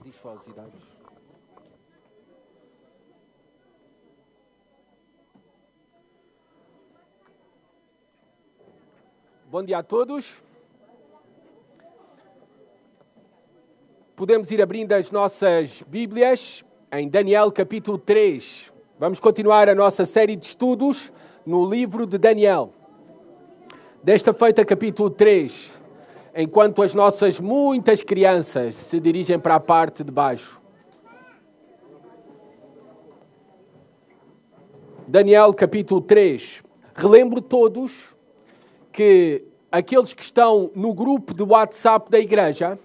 religiosidades. Bom dia a todos. Podemos ir abrindo as nossas Bíblias em Daniel capítulo 3. Vamos continuar a nossa série de estudos no livro de Daniel. Desta feita, capítulo 3, enquanto as nossas muitas crianças se dirigem para a parte de baixo. Daniel capítulo 3. Relembro todos que aqueles que estão no grupo de WhatsApp da igreja,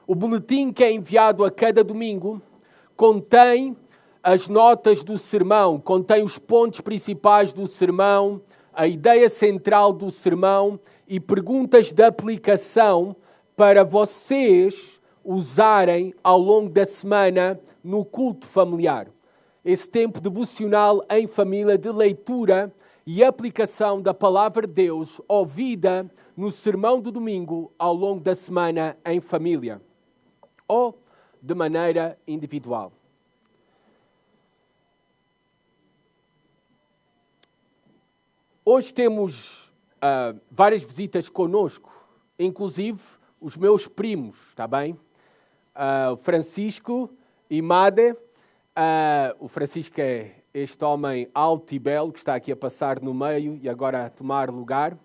o boletim que é enviado a cada domingo contém as notas do sermão, contém os pontos principais do sermão, a ideia central do sermão e perguntas de aplicação para vocês usarem ao longo da semana no culto familiar. Esse tempo devocional em família de leitura e aplicação da palavra de Deus ouvida no sermão do domingo ao longo da semana em família ou de maneira individual. Hoje temos várias visitas conosco, inclusive os meus primos, está bem? O Francisco e Made. O Francisco é este homem alto e belo que está aqui a passar no meio e agora a tomar lugar.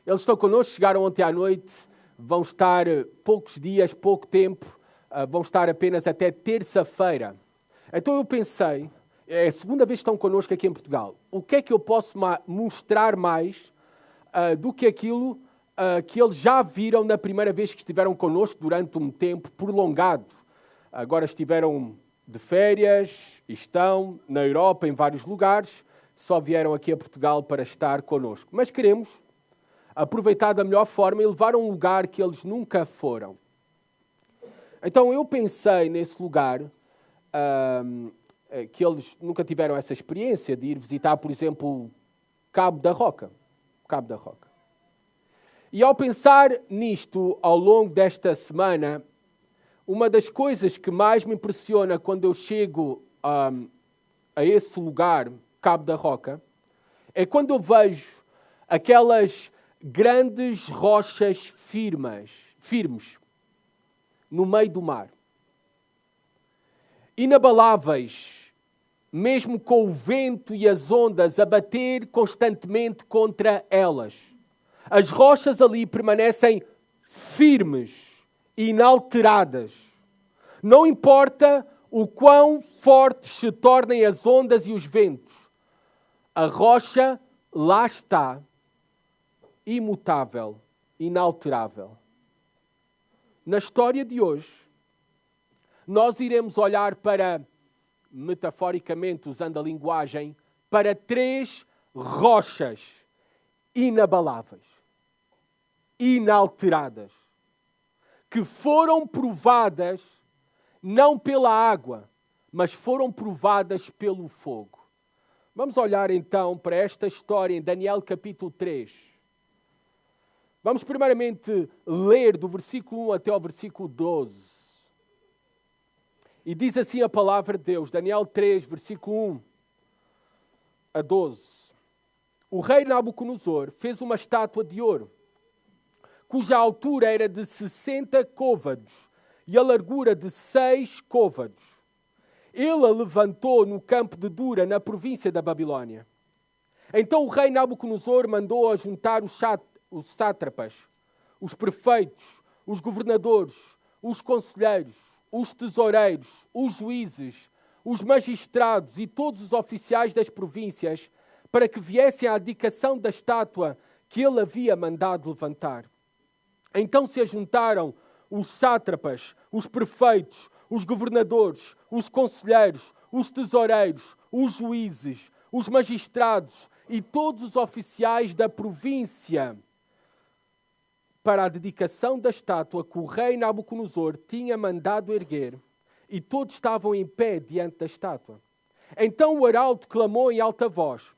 Eles estão connosco, chegaram ontem à noite, vão estar poucos dias, pouco tempo, vão estar apenas até terça-feira. Então eu pensei, é a segunda vez que estão connosco aqui em Portugal, o que é que eu posso mostrar mais do que aquilo que eles já viram na primeira vez que estiveram connosco durante um tempo prolongado. Agora estiveram de férias, estão na Europa, em vários lugares, só vieram aqui a Portugal para estar connosco. Mas queremos aproveitar da melhor forma e levar a um lugar que eles nunca foram. Então eu pensei nesse lugar que eles nunca tiveram essa experiência de ir visitar, por exemplo, Cabo da Roca. Cabo da Roca. E ao pensar nisto ao longo desta semana, uma das coisas que mais me impressiona quando eu chego a esse lugar, Cabo da Roca, é quando eu vejo aquelas grandes rochas firmes, no meio do mar. Inabaláveis, mesmo com o vento e as ondas a bater constantemente contra elas. As rochas ali permanecem firmes, inalteradas. Não importa o quão fortes se tornem as ondas e os ventos, a rocha lá está, imutável, inalterável. Na história de hoje, nós iremos olhar para, metaforicamente, usando a linguagem, para 3 rochas inabaláveis, inalteradas, que foram provadas não pela água, mas foram provadas pelo fogo. Vamos olhar então para esta história em Daniel capítulo 3. Vamos primeiramente ler do versículo 1 até ao versículo 12. E diz assim a palavra de Deus, Daniel 3, versículo 1 a 12. O rei Nabucodonosor fez uma estátua de ouro, cuja altura era de 60 côvados e a largura de 6 côvados. Ele a levantou no campo de Dura, na província da Babilônia. Então o rei Nabucodonosor mandou a juntar os sátrapas, os prefeitos, os governadores, os conselheiros, os tesoureiros, os juízes, os magistrados e todos os oficiais das províncias para que viessem à dedicação da estátua que ele havia mandado levantar. Então se ajuntaram os sátrapas, os prefeitos, os governadores, os conselheiros, os tesoureiros, os juízes, os magistrados e todos os oficiais da província para a dedicação da estátua que o rei Nabucodonosor tinha mandado erguer, e todos estavam em pé diante da estátua. Então o arauto clamou em alta voz: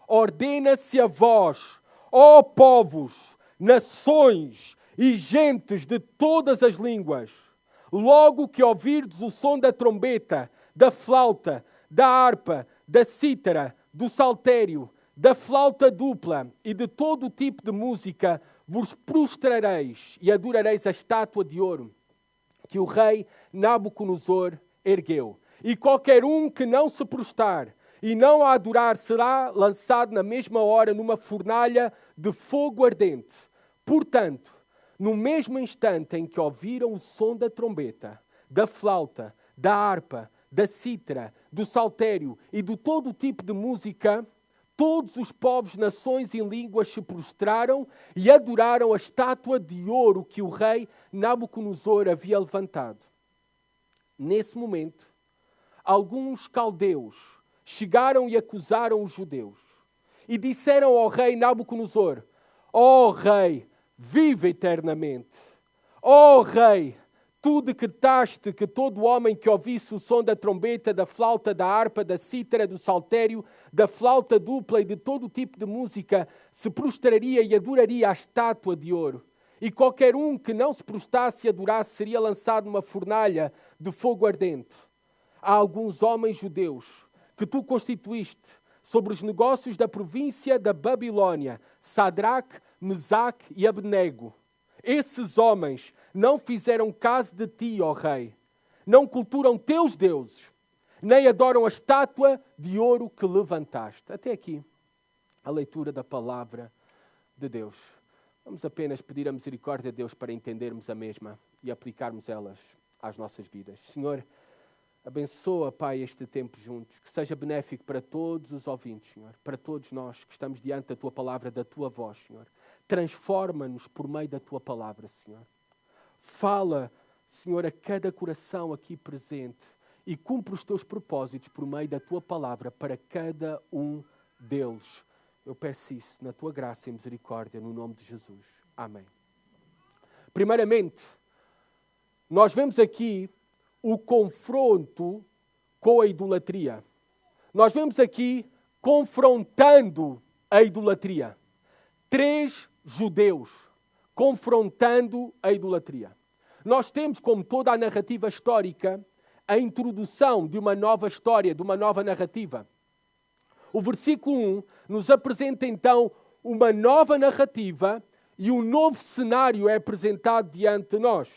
ordena-se a vós, ó povos, nações e gentes de todas as línguas, Logo que ouvirdes o som da trombeta, da flauta, da harpa, da cítara, do saltério, da flauta dupla e de todo o tipo de música, vos prostrareis e adorareis a estátua de ouro que o rei Nabucodonosor ergueu. E qualquer um que não se prostrar e não a adorar será lançado na mesma hora numa fornalha de fogo ardente. Portanto, no mesmo instante em que ouviram o som da trombeta, da flauta, da harpa, da cítara, do saltério e de todo o tipo de música, todos os povos, nações e línguas se prostraram e adoraram a estátua de ouro que o rei Nabucodonosor havia levantado. Nesse momento, alguns caldeus chegaram e acusaram os judeus e disseram ao rei Nabucodonosor: ó rei, vive eternamente. Ó rei, tu decretaste que todo homem que ouvisse o som da trombeta, da flauta, da harpa, da cítara, do saltério, da flauta dupla e de todo tipo de música se prostraria e adoraria a estátua de ouro. E qualquer um que não se prostrasse e adorasse seria lançado numa fornalha de fogo ardente. Há alguns homens judeus que tu constituíste sobre os negócios da província da Babilônia, Sadraque, Mesaque e Abednego. Esses homens não fizeram caso de ti, ó rei. Não culturam teus deuses, nem adoram a estátua de ouro que levantaste. Até aqui, a leitura da palavra de Deus. Vamos apenas pedir a misericórdia de Deus para entendermos a mesma e aplicarmos elas às nossas vidas. Senhor, abençoa, Pai, este tempo juntos, que seja benéfico para todos os ouvintes, Senhor, para todos nós que estamos diante da Tua palavra, da Tua voz, Senhor. Transforma-nos por meio da Tua palavra, Senhor. Fala, Senhor, a cada coração aqui presente e cumpre os Teus propósitos por meio da Tua palavra para cada um deles. Eu peço isso na Tua graça e misericórdia, no nome de Jesus. Amém. Primeiramente, nós vemos aqui o confronto com a idolatria. Nós vemos aqui confrontando a idolatria. 3 judeus confrontando a idolatria. Nós temos, como toda a narrativa histórica, a introdução de uma nova história, de uma nova narrativa. O versículo 1 nos apresenta então uma nova narrativa e um novo cenário é apresentado diante de nós.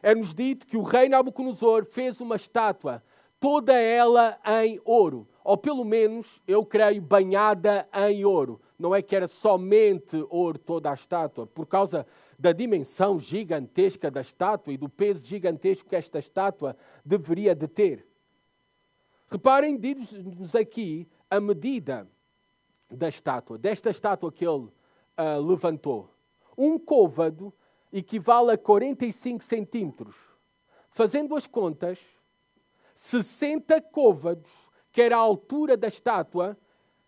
É-nos dito que o rei Nabucodonosor fez uma estátua, toda ela em ouro, ou pelo menos, eu creio, banhada em ouro. Não é que era somente ouro toda a estátua, por causa da dimensão gigantesca da estátua e do peso gigantesco que esta estátua deveria de ter. Reparem, diz-nos aqui a medida da estátua, desta estátua que ele levantou. Um côvado equivale a 45 centímetros. Fazendo as contas, 60 côvados, que era a altura da estátua,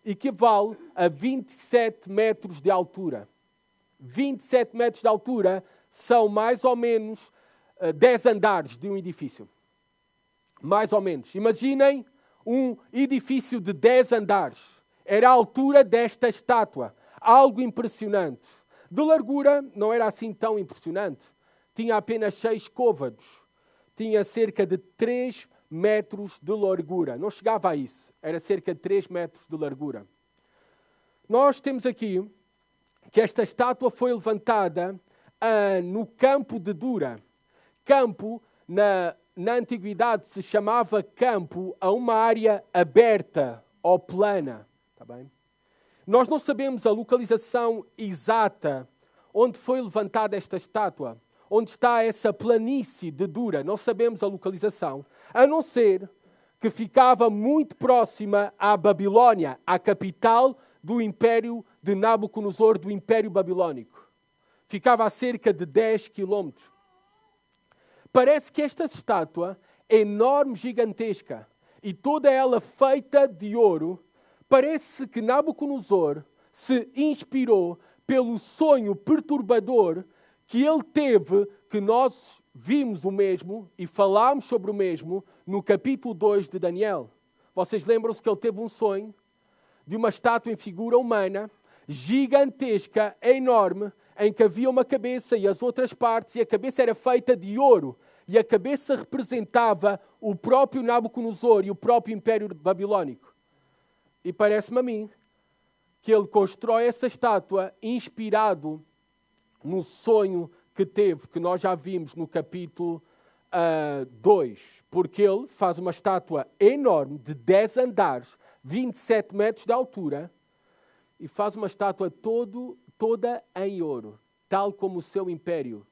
equivale a 27 metros de altura. 27 metros de altura são mais ou menos 10 andares de um edifício. Mais ou menos. Imaginem um edifício de 10 andares. Era a altura desta estátua. Algo impressionante. De largura não era assim tão impressionante. Tinha apenas 6 côvados. Tinha cerca de 3 metros de largura. Não chegava a isso. Era cerca de 3 metros de largura. Nós temos aqui que esta estátua foi levantada no campo de Dura. Campo, na antiguidade, se chamava campo a uma área aberta ou plana. Está bem? Nós não sabemos a localização exata onde foi levantada esta estátua, onde está essa planície de Dura. Não sabemos a localização, a não ser que ficava muito próxima à Babilônia, à capital do Império de Nabucodonosor, do Império Babilônico. Ficava a cerca de 10 quilómetros. Parece que esta estátua é enorme, gigantesca, e toda ela feita de ouro. Parece que Nabucodonosor se inspirou pelo sonho perturbador que ele teve, que nós vimos o mesmo e falámos sobre o mesmo no capítulo 2 de Daniel. Vocês lembram-se que ele teve um sonho de uma estátua em figura humana, gigantesca, enorme, em que havia uma cabeça e as outras partes, e a cabeça era feita de ouro, e a cabeça representava o próprio Nabucodonosor e o próprio Império Babilónico. E parece-me a mim que ele constrói essa estátua inspirado no sonho que teve, que nós já vimos no capítulo 2, porque ele faz uma estátua enorme de 10 andares, 27 metros de altura, e faz uma estátua toda em ouro, tal como o seu império,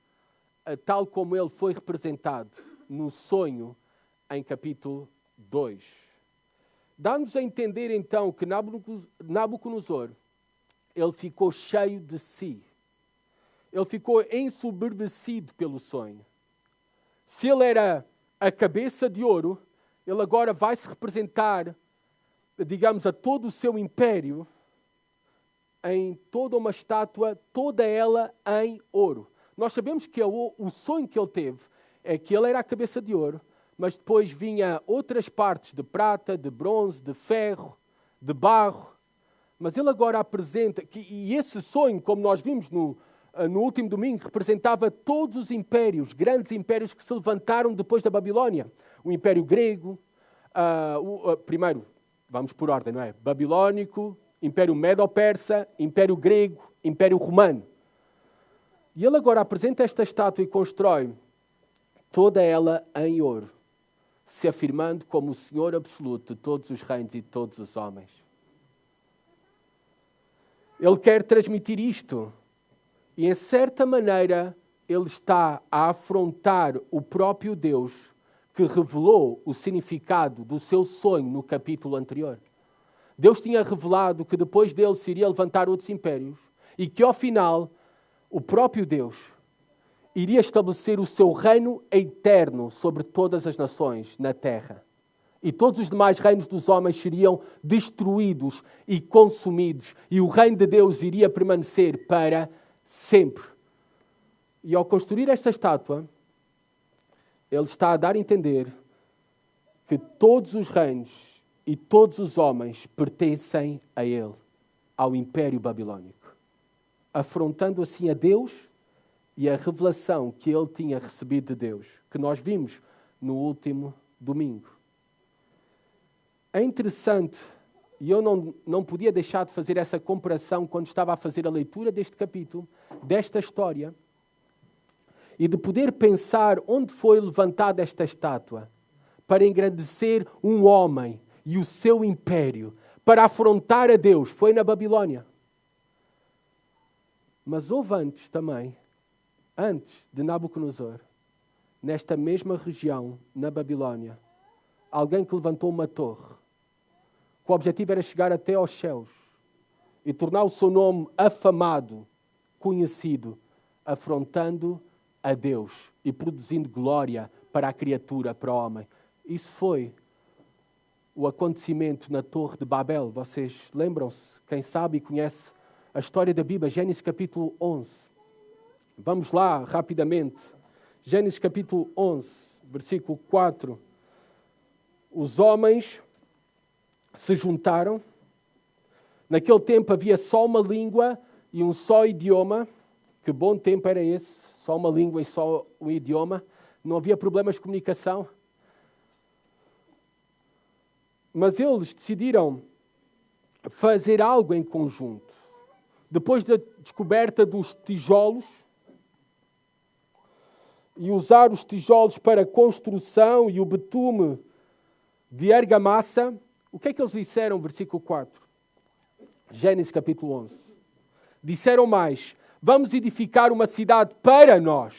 tal como ele foi representado no sonho em capítulo 2. Dá-nos a entender então que Nabucodonosor, ele ficou cheio de si. Ele ficou ensoberbecido pelo sonho. Se ele era a cabeça de ouro, ele agora vai se representar, digamos, a todo o seu império em toda uma estátua, toda ela em ouro. Nós sabemos que o sonho que ele teve é que ele era a cabeça de ouro, mas depois vinha outras partes de prata, de bronze, de ferro, de barro. Mas ele agora apresenta, e esse sonho, como nós vimos no último domingo, representava todos os impérios, grandes impérios que se levantaram depois da Babilónia. O Império Grego, primeiro, vamos por ordem, não é? Babilónico, Império Medo-Persa, Império Grego, Império Romano. E ele agora apresenta esta estátua e constrói toda ela em ouro, se afirmando como o Senhor absoluto de todos os reinos e de todos os homens. Ele quer transmitir isto. E, em certa maneira, ele está a afrontar o próprio Deus que revelou o significado do seu sonho no capítulo anterior. Deus tinha revelado que depois dele se iria levantar outros impérios e que, ao final, o próprio Deus iria estabelecer o seu reino eterno sobre todas as nações na terra. E todos os demais reinos dos homens seriam destruídos e consumidos. E o reino de Deus iria permanecer para sempre. E ao construir esta estátua, ele está a dar a entender que todos os reinos e todos os homens pertencem a ele, ao Império Babilónico, afrontando assim a Deus e a revelação que ele tinha recebido de Deus, que nós vimos no último domingo. É interessante, e eu não podia deixar de fazer essa comparação quando estava a fazer a leitura deste capítulo, desta história, e de poder pensar onde foi levantada esta estátua para engrandecer um homem e o seu império, para afrontar a Deus. Foi na Babilónia. Mas houve antes também, antes de Nabucodonosor, nesta mesma região, na Babilónia, alguém que levantou uma torre, que o objetivo era chegar até aos céus e tornar o seu nome afamado, conhecido, afrontando a Deus e produzindo glória para a criatura, para o homem. Isso foi o acontecimento na Torre de Babel. Vocês lembram-se? Quem sabe e conhece a história da Bíblia, Gênesis capítulo 11. Vamos lá, rapidamente. Gênesis capítulo 11, versículo 4. Os homens se juntaram. Naquele tempo havia só uma língua e um só idioma. Que bom tempo era esse, só uma língua e só um idioma. Não havia problemas de comunicação. Mas eles decidiram fazer algo em conjunto. Depois da descoberta dos tijolos, e usar os tijolos para construção e o betume de argamassa, o que é que eles disseram, versículo 4? Gênesis capítulo 11. Disseram mais: vamos edificar uma cidade para nós,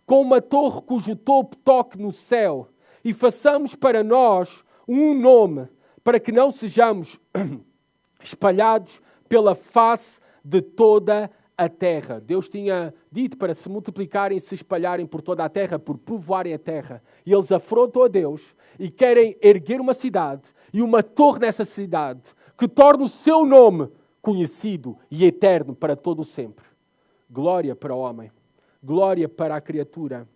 com uma torre cujo topo toque no céu, e façamos para nós um nome, para que não sejamos espalhados pela face de toda a terra. Deus tinha dito para se multiplicarem e se espalharem por toda a terra, por povoarem a terra. E eles afrontam a Deus e querem erguer uma cidade e uma torre nessa cidade que torne o seu nome conhecido e eterno para todo o sempre. Glória para o homem. Glória para a criatura.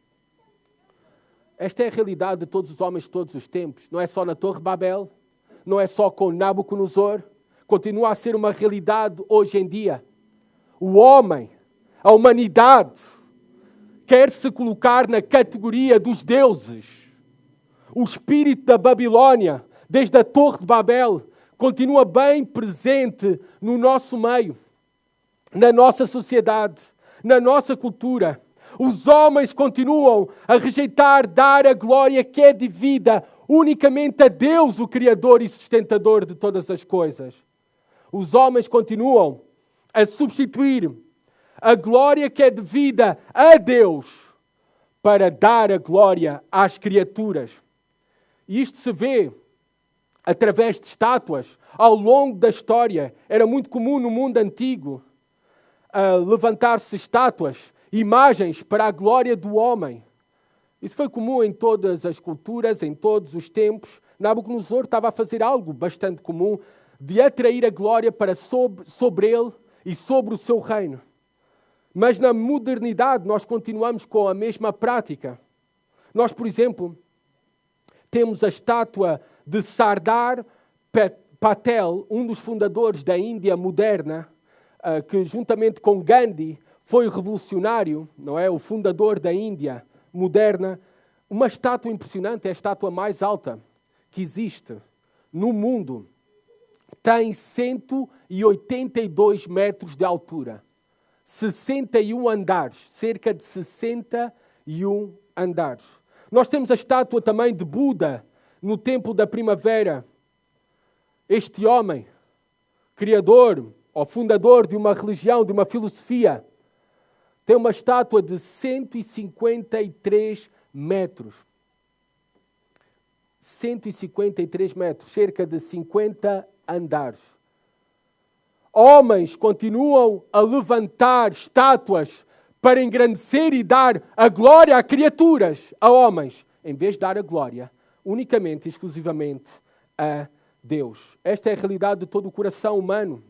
Esta é a realidade de todos os homens de todos os tempos. Não é só na Torre de Babel, não é só com Nabucodonosor. Continua a ser uma realidade hoje em dia. O homem, a humanidade, quer se colocar na categoria dos deuses. O espírito da Babilônia, desde a Torre de Babel, continua bem presente no nosso meio, na nossa sociedade, na nossa cultura. Os homens continuam a rejeitar dar a glória que é devida unicamente a Deus, o Criador e sustentador de todas as coisas. Os homens continuam a substituir a glória que é devida a Deus para dar a glória às criaturas. E isto se vê através de estátuas. Ao longo da história, era muito comum no mundo antigo levantar-se estátuas, imagens para a glória do homem. Isso foi comum em todas as culturas, em todos os tempos. Nabucodonosor estava a fazer algo bastante comum de atrair a glória para sobre ele e sobre o seu reino. Mas na modernidade nós continuamos com a mesma prática. Nós, por exemplo, temos a estátua de Sardar Patel, um dos fundadores da Índia moderna, que juntamente com Gandhi foi revolucionário, não é? O fundador da Índia moderna. Uma estátua impressionante, é a estátua mais alta que existe no mundo. Tem 182 metros de altura, 61 andares, cerca de 61 andares. Nós temos a estátua também de Buda no Templo da Primavera. Este homem, criador ou fundador de uma religião, de uma filosofia, tem uma estátua de 153 metros. 153 metros, cerca de 50 andares. Homens continuam a levantar estátuas para engrandecer e dar a glória a criaturas, a homens, em vez de dar a glória unicamente, exclusivamente a Deus. Esta é a realidade de todo o coração humano.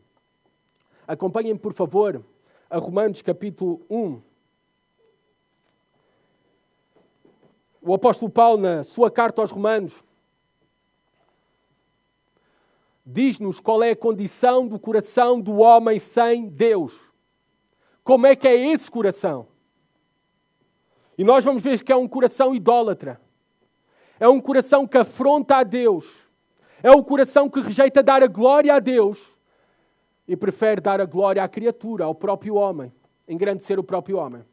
Acompanhem, por favor, a Romanos capítulo 1. O apóstolo Paulo, na sua carta aos Romanos, diz-nos qual é a condição do coração do homem sem Deus. Como é que é esse coração? E nós vamos ver que é um coração idólatra. É um coração que afronta a Deus. É um coração que rejeita dar a glória a Deus e prefere dar a glória à criatura, ao próprio homem, engrandecer o próprio homem.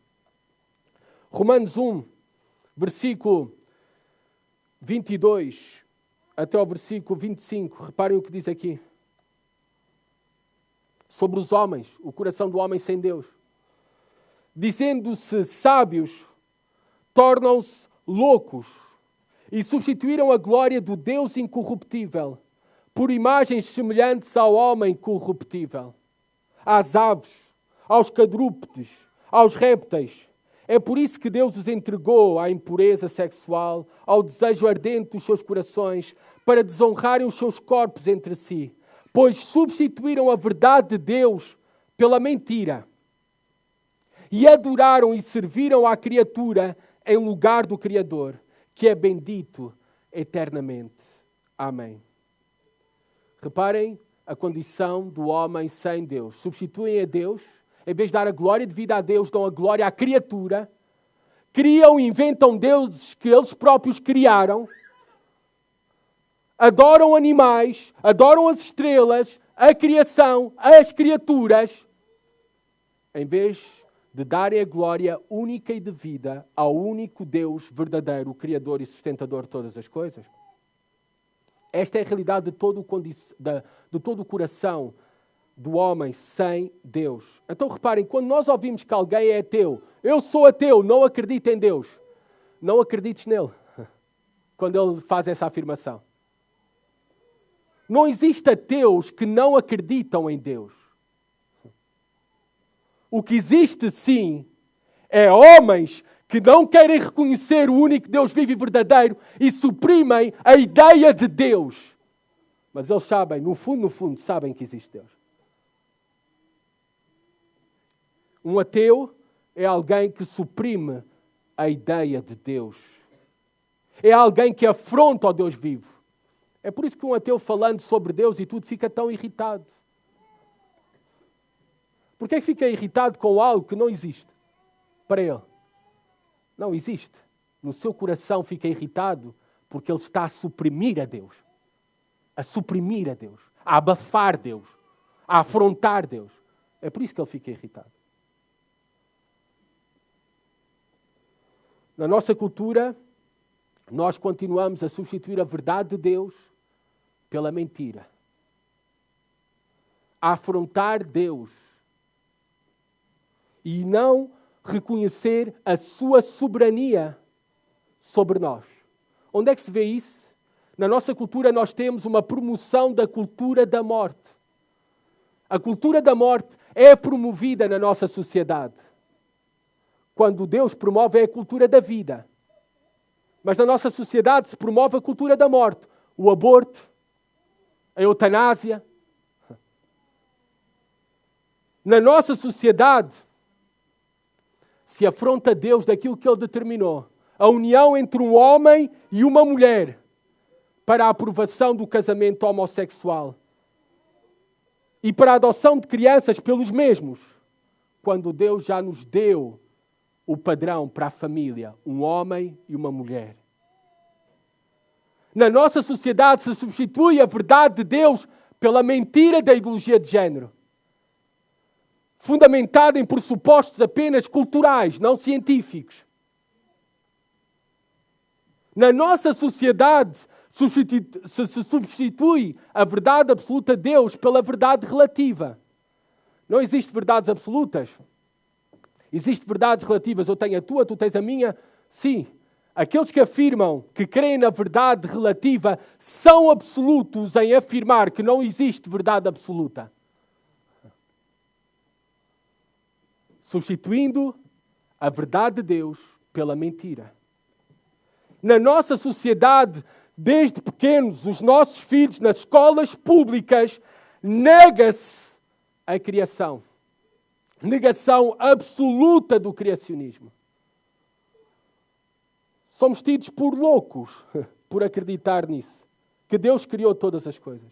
Romanos 1, versículo 22 até ao versículo 25. Reparem o que diz aqui. Sobre os homens, o coração do homem sem Deus. Dizendo-se sábios, tornam-se loucos e substituíram a glória do Deus incorruptível por imagens semelhantes ao homem corruptível, às aves, aos quadrúpedes, aos répteis. É por isso que Deus os entregou à impureza sexual, ao desejo ardente dos seus corações, para desonrarem os seus corpos entre si, pois substituíram a verdade de Deus pela mentira e adoraram e serviram à criatura em lugar do Criador, que é bendito eternamente. Amém. Reparem a condição do homem sem Deus. Substituem a Deus, em vez de dar a glória devida a Deus, dão a glória à criatura. Criam e inventam deuses que eles próprios criaram. Adoram animais, adoram as estrelas, a criação, as criaturas, em vez de darem a glória única e devida ao único Deus verdadeiro, Criador e sustentador de todas as coisas. Esta é a realidade de todo o coração do homem sem Deus. Então reparem, quando nós ouvimos que alguém é ateu, eu sou ateu, não acredito em Deus, não acredites nele, quando ele faz essa afirmação. Não existe ateus que não acreditam em Deus. O que existe, sim, é homens que não querem reconhecer o único Deus vivo e verdadeiro e suprimem a ideia de Deus. Mas eles sabem, no fundo, sabem que existe Deus. Um ateu é alguém que suprime a ideia de Deus. É alguém que afronta o Deus vivo. É por isso que um ateu falando sobre Deus e tudo fica tão irritado. Por que fica irritado com algo que não existe para ele? Não existe. No seu coração fica irritado porque ele está a suprimir a Deus. A suprimir a Deus. A abafar Deus. A afrontar Deus. É por isso que ele fica irritado. Na nossa cultura, nós continuamos a substituir a verdade de Deus pela mentira. A afrontar Deus. E não reconhecer a sua soberania sobre nós. Onde é que se vê isso? Na nossa cultura nós temos uma promoção da cultura da morte. A cultura da morte é promovida na nossa sociedade. Quando Deus promove é a cultura da vida. Mas na nossa sociedade se promove a cultura da morte. O aborto, a eutanásia. Na nossa sociedade se afronta Deus daquilo que Ele determinou. A união entre um homem e uma mulher para a aprovação do casamento homossexual. E para a adoção de crianças pelos mesmos. Quando Deus já nos deu o padrão para a família, um homem e uma mulher. Na nossa sociedade se substitui a verdade de Deus pela mentira da ideologia de género. Fundamentada em pressupostos apenas culturais, não científicos. Na nossa sociedade se substitui a verdade absoluta de Deus pela verdade relativa. Não existe verdades absolutas. Existem verdades relativas. Eu tenho a tua, tu tens a minha. Sim. Aqueles que afirmam que creem na verdade relativa são absolutos em afirmar que não existe verdade absoluta. Substituindo a verdade de Deus pela mentira. Na nossa sociedade, desde pequenos, os nossos filhos nas escolas públicas, nega-se a criação. Negação absoluta do criacionismo. Somos tidos por loucos por acreditar nisso. Que Deus criou todas as coisas.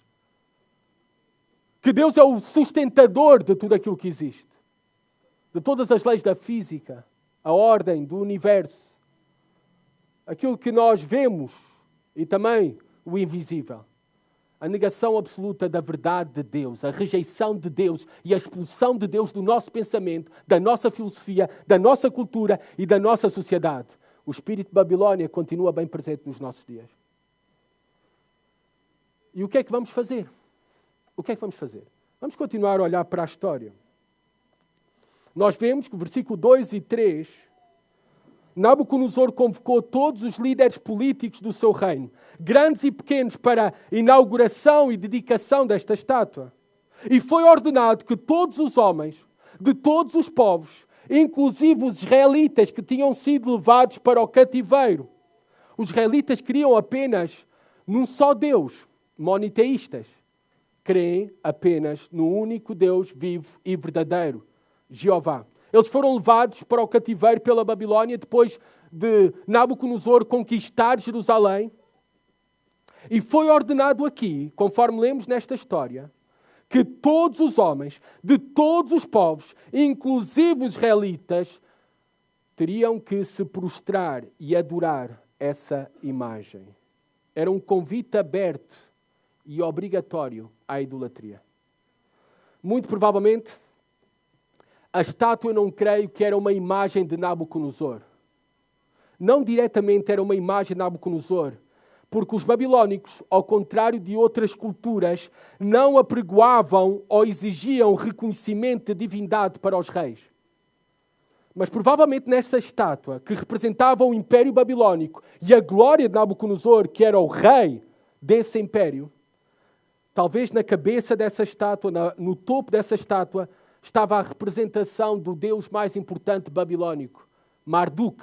Que Deus é o sustentador de tudo aquilo que existe. De todas as leis da física, a ordem do universo. Aquilo que nós vemos e também o invisível. A negação absoluta da verdade de Deus, a rejeição de Deus e a expulsão de Deus do nosso pensamento, da nossa filosofia, da nossa cultura e da nossa sociedade. O espírito de Babilônia continua bem presente nos nossos dias. E o que é que vamos fazer? O que é que vamos fazer? Vamos continuar a olhar para a história. Nós vemos que no versículo 2 e 3, Nabucodonosor convocou todos os líderes políticos do seu reino, grandes e pequenos, para a inauguração e dedicação desta estátua. E foi ordenado que todos os homens, de todos os povos, inclusive os israelitas que tinham sido levados para o cativeiro. Os israelitas criam apenas num só Deus, moniteístas. Creem apenas no único Deus vivo e verdadeiro, Jeová. Eles foram levados para o cativeiro pela Babilônia depois de Nabucodonosor conquistar Jerusalém. E foi ordenado aqui, conforme lemos nesta história, que todos os homens de todos os povos, inclusive os israelitas, teriam que se prostrar e adorar essa imagem. Era um convite aberto e obrigatório à idolatria. Muito provavelmente, a estátua eu não creio que era uma imagem de Nabucodonosor. Não diretamente era uma imagem de Nabucodonosor, porque os babilônicos, ao contrário de outras culturas, não apregoavam ou exigiam reconhecimento de divindade para os reis. Mas provavelmente nessa estátua, que representava o Império Babilônico e a glória de Nabucodonosor, que era o rei desse império, talvez na cabeça dessa estátua, no topo dessa estátua, estava a representação do deus mais importante babilônico, Marduk.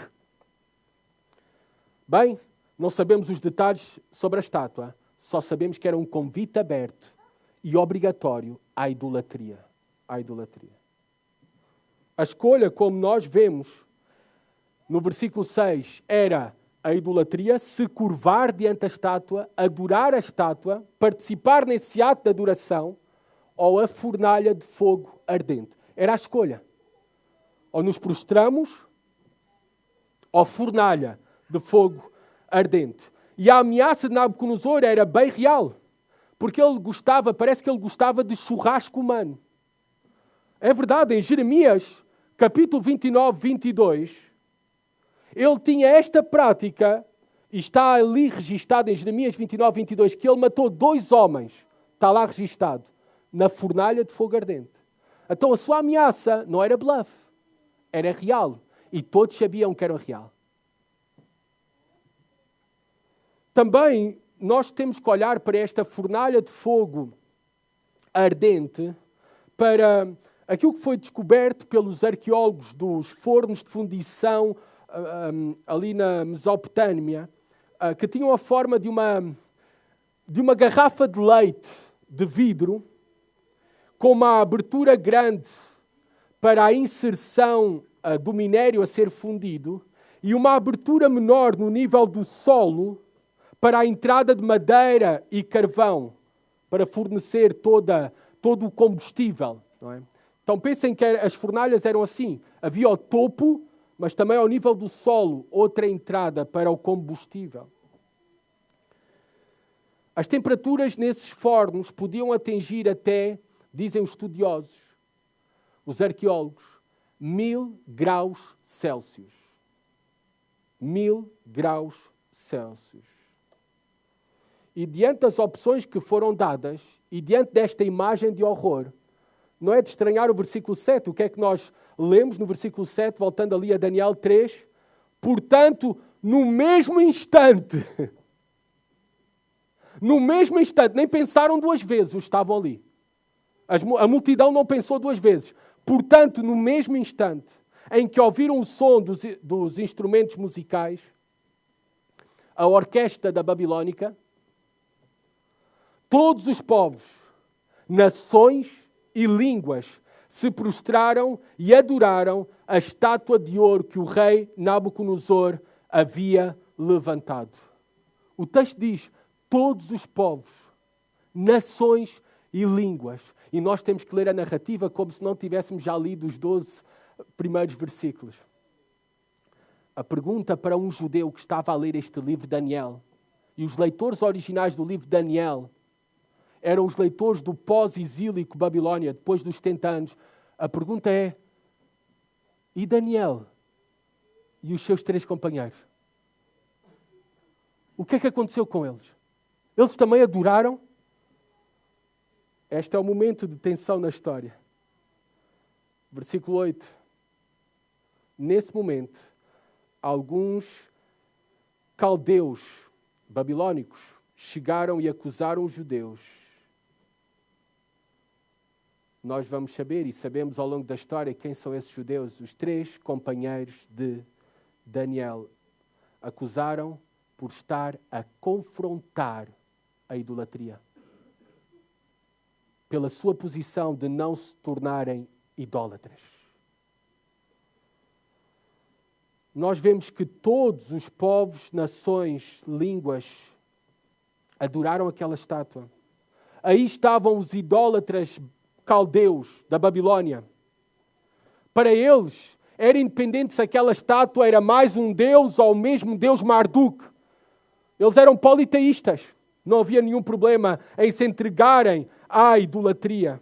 Bem, não sabemos os detalhes sobre a estátua, só sabemos que era um convite aberto e obrigatório à idolatria. À idolatria. A escolha, como nós vemos no versículo 6, era a idolatria, se curvar diante da estátua, adorar a estátua, participar nesse ato de adoração, ou a fornalha de fogo ardente. Era a escolha. Ou nos prostramos ou fornalha de fogo ardente. E a ameaça de Nabucodonosor era bem real, porque parece que ele gostava de churrasco humano. É verdade, em Jeremias, capítulo 29, 22, ele tinha esta prática, e está ali registado em Jeremias 29, 22, que ele matou 2 homens, está lá registado, na fornalha de fogo ardente. Então a sua ameaça não era bluff, era real. E todos sabiam que era real. Também nós temos que olhar para esta fornalha de fogo ardente, para aquilo que foi descoberto pelos arqueólogos dos fornos de fundição ali na Mesopotâmia, que tinham a forma de uma garrafa de leite de vidro, com uma abertura grande para a inserção do minério a ser fundido e uma abertura menor no nível do solo para a entrada de madeira e carvão, para fornecer todo o combustível. Não é? Então pensem que as fornalhas eram assim. Havia o topo, mas também ao nível do solo, outra entrada para o combustível. As temperaturas nesses fornos podiam atingir até, dizem os estudiosos, os arqueólogos, 1000 graus Celsius. 1000 graus Celsius. E diante das opções que foram dadas, e diante desta imagem de horror, não é de estranhar o versículo 7. O que é que nós lemos no versículo 7, voltando ali a Daniel 3? Portanto, no mesmo instante, nem pensaram 2 vezes, estavam ali. A multidão não pensou 2 vezes. Portanto, no mesmo instante em que ouviram o som dos instrumentos musicais, a orquestra da Babilónica, todos os povos, nações e línguas se prostraram e adoraram a estátua de ouro que o rei Nabucodonosor havia levantado. O texto diz, todos os povos, nações e línguas. E nós temos que ler a narrativa como se não tivéssemos já lido os 12 primeiros versículos. A pergunta para um judeu que estava a ler este livro de Daniel, e os leitores originais do livro de Daniel eram os leitores do pós-exílico Babilónia, depois dos 70 anos. A pergunta é, e Daniel e os seus 3 companheiros? O que é que aconteceu com eles? Eles também adoraram? Este é o momento de tensão na história. Versículo 8. Nesse momento, alguns caldeus babilônicos chegaram e acusaram os judeus. Nós vamos saber, e sabemos ao longo da história, quem são esses judeus. Os 3 companheiros de Daniel acusaram por estar a confrontar a idolatria. Pela sua posição de não se tornarem idólatras. Nós vemos que todos os povos, nações, línguas adoraram aquela estátua. Aí estavam os idólatras caldeus da Babilónia. Para eles, era independente se aquela estátua era mais um deus ou o mesmo deus Marduk. Eles eram politeístas. Não havia nenhum problema em se entregarem à idolatria.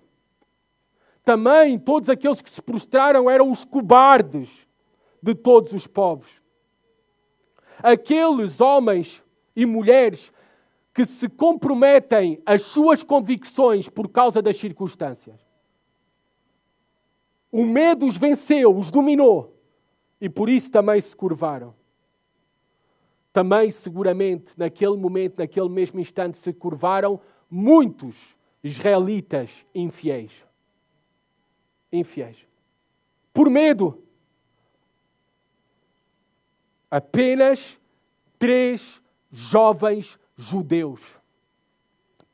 Também todos aqueles que se prostraram eram os cobardes de todos os povos. Aqueles homens e mulheres que se comprometem às suas convicções por causa das circunstâncias. O medo os venceu, os dominou, e por isso também se curvaram. Também, seguramente, naquele momento, naquele mesmo instante, se curvaram muitos israelitas infiéis. Infiéis. Por medo. Apenas 3 jovens judeus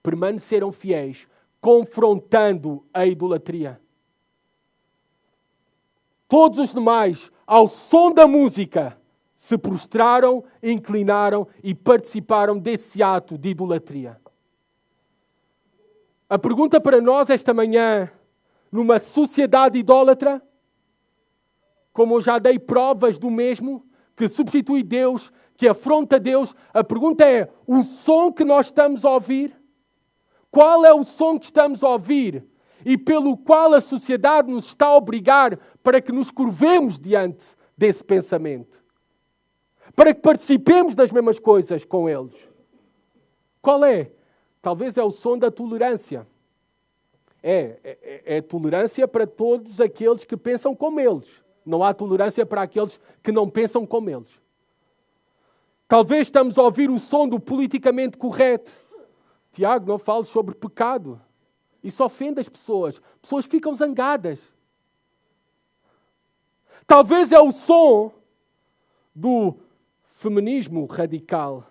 permaneceram fiéis, confrontando a idolatria. Todos os demais, ao som da música, se prostraram, inclinaram e participaram desse ato de idolatria. A pergunta para nós esta manhã, numa sociedade idólatra, como eu já dei provas do mesmo, que substitui Deus, que afronta Deus. A pergunta é, o som que nós estamos a ouvir? Qual é o som que estamos a ouvir e pelo qual a sociedade nos está a obrigar para que nos curvemos diante desse pensamento? Para que participemos das mesmas coisas com eles? Qual é? Talvez é o som da tolerância. É tolerância para todos aqueles que pensam como eles. Não há tolerância para aqueles que não pensam como eles. Talvez estamos a ouvir o som do politicamente correto. Tiago, não fales sobre pecado. Isso ofende as pessoas. Pessoas ficam zangadas. Talvez é o som do feminismo radical,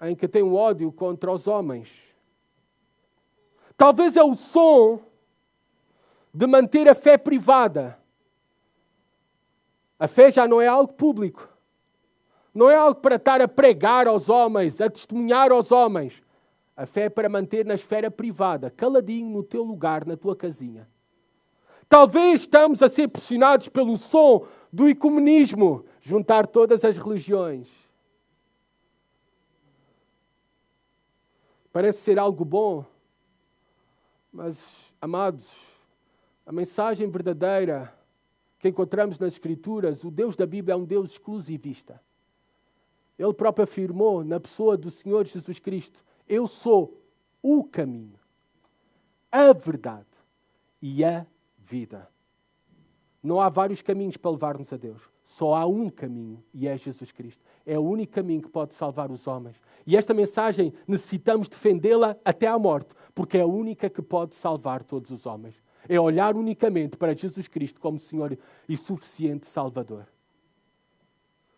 em que tem um ódio contra os homens. Talvez é o som de manter a fé privada. A fé já não é algo público. Não é algo para estar a pregar aos homens, a testemunhar aos homens. A fé é para manter na esfera privada, caladinho no teu lugar, na tua casinha. Talvez estamos a ser pressionados pelo som do ecumenismo, juntar todas as religiões. Parece ser algo bom, mas, amados, a mensagem verdadeira que encontramos nas Escrituras, o Deus da Bíblia é um Deus exclusivista. Ele próprio afirmou na pessoa do Senhor Jesus Cristo: eu sou o caminho, a verdade e a vida. Não há vários caminhos para levar-nos a Deus. Só há um caminho e é Jesus Cristo. É o único caminho que pode salvar os homens. E esta mensagem necessitamos defendê-la até à morte, porque é a única que pode salvar todos os homens. É olhar unicamente para Jesus Cristo como Senhor e suficiente Salvador.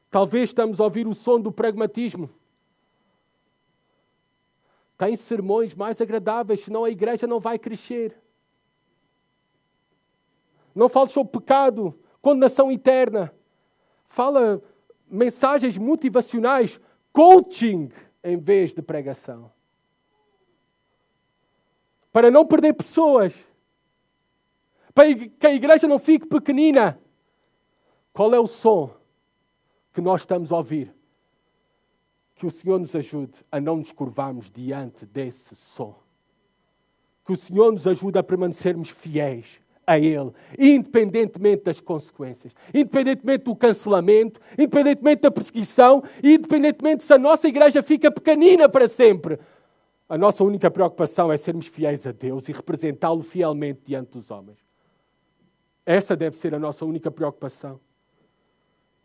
Talvez estamos a ouvir o som do pragmatismo. Tem sermões mais agradáveis, senão a igreja não vai crescer. Não fale sobre pecado, condenação eterna. Fala mensagens motivacionais, coaching, em vez de pregação. Para não perder pessoas. Para que a igreja não fique pequenina. Qual é o som que nós estamos a ouvir? Que o Senhor nos ajude a não nos curvarmos diante desse som. Que o Senhor nos ajude a permanecermos fiéis a Ele, independentemente das consequências, independentemente do cancelamento, independentemente da perseguição, independentemente se a nossa igreja fica pequenina para sempre. A nossa única preocupação é sermos fiéis a Deus e representá-lo fielmente diante dos homens. Essa deve ser a nossa única preocupação.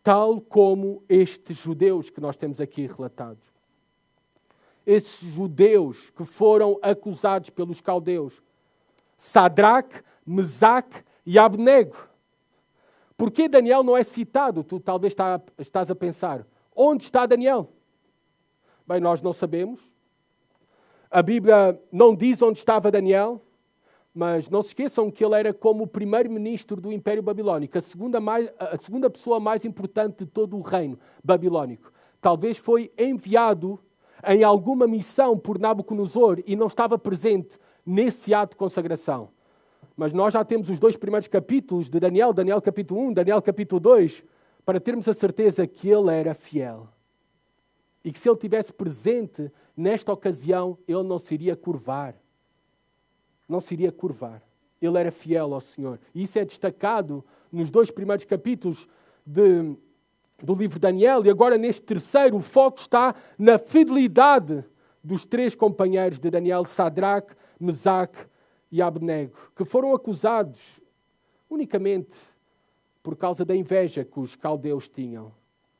Tal como estes judeus que nós temos aqui relatados. Esses judeus que foram acusados pelos caldeus. Sadraque, Mesaque e Abnego. Por que Daniel não é citado? Tu talvez estás a pensar. Onde está Daniel? Bem, nós não sabemos. A Bíblia não diz onde estava Daniel, mas não se esqueçam que ele era como o primeiro-ministro do Império Babilónico, a segunda pessoa mais importante de todo o reino babilónico. Talvez foi enviado em alguma missão por Nabucodonosor e não estava presente nesse ato de consagração. Mas nós já temos os 2 primeiros capítulos de Daniel, Daniel capítulo 1, Daniel capítulo 2, para termos a certeza que ele era fiel. E que se ele estivesse presente nesta ocasião, ele não se iria curvar. Não se iria curvar. Ele era fiel ao Senhor. E isso é destacado nos 2 primeiros capítulos do livro de Daniel. E agora neste terceiro, o foco está na fidelidade dos 3 companheiros de Daniel, Sadraque, Mesaque e Abnego, que foram acusados unicamente por causa da inveja que os caldeus tinham.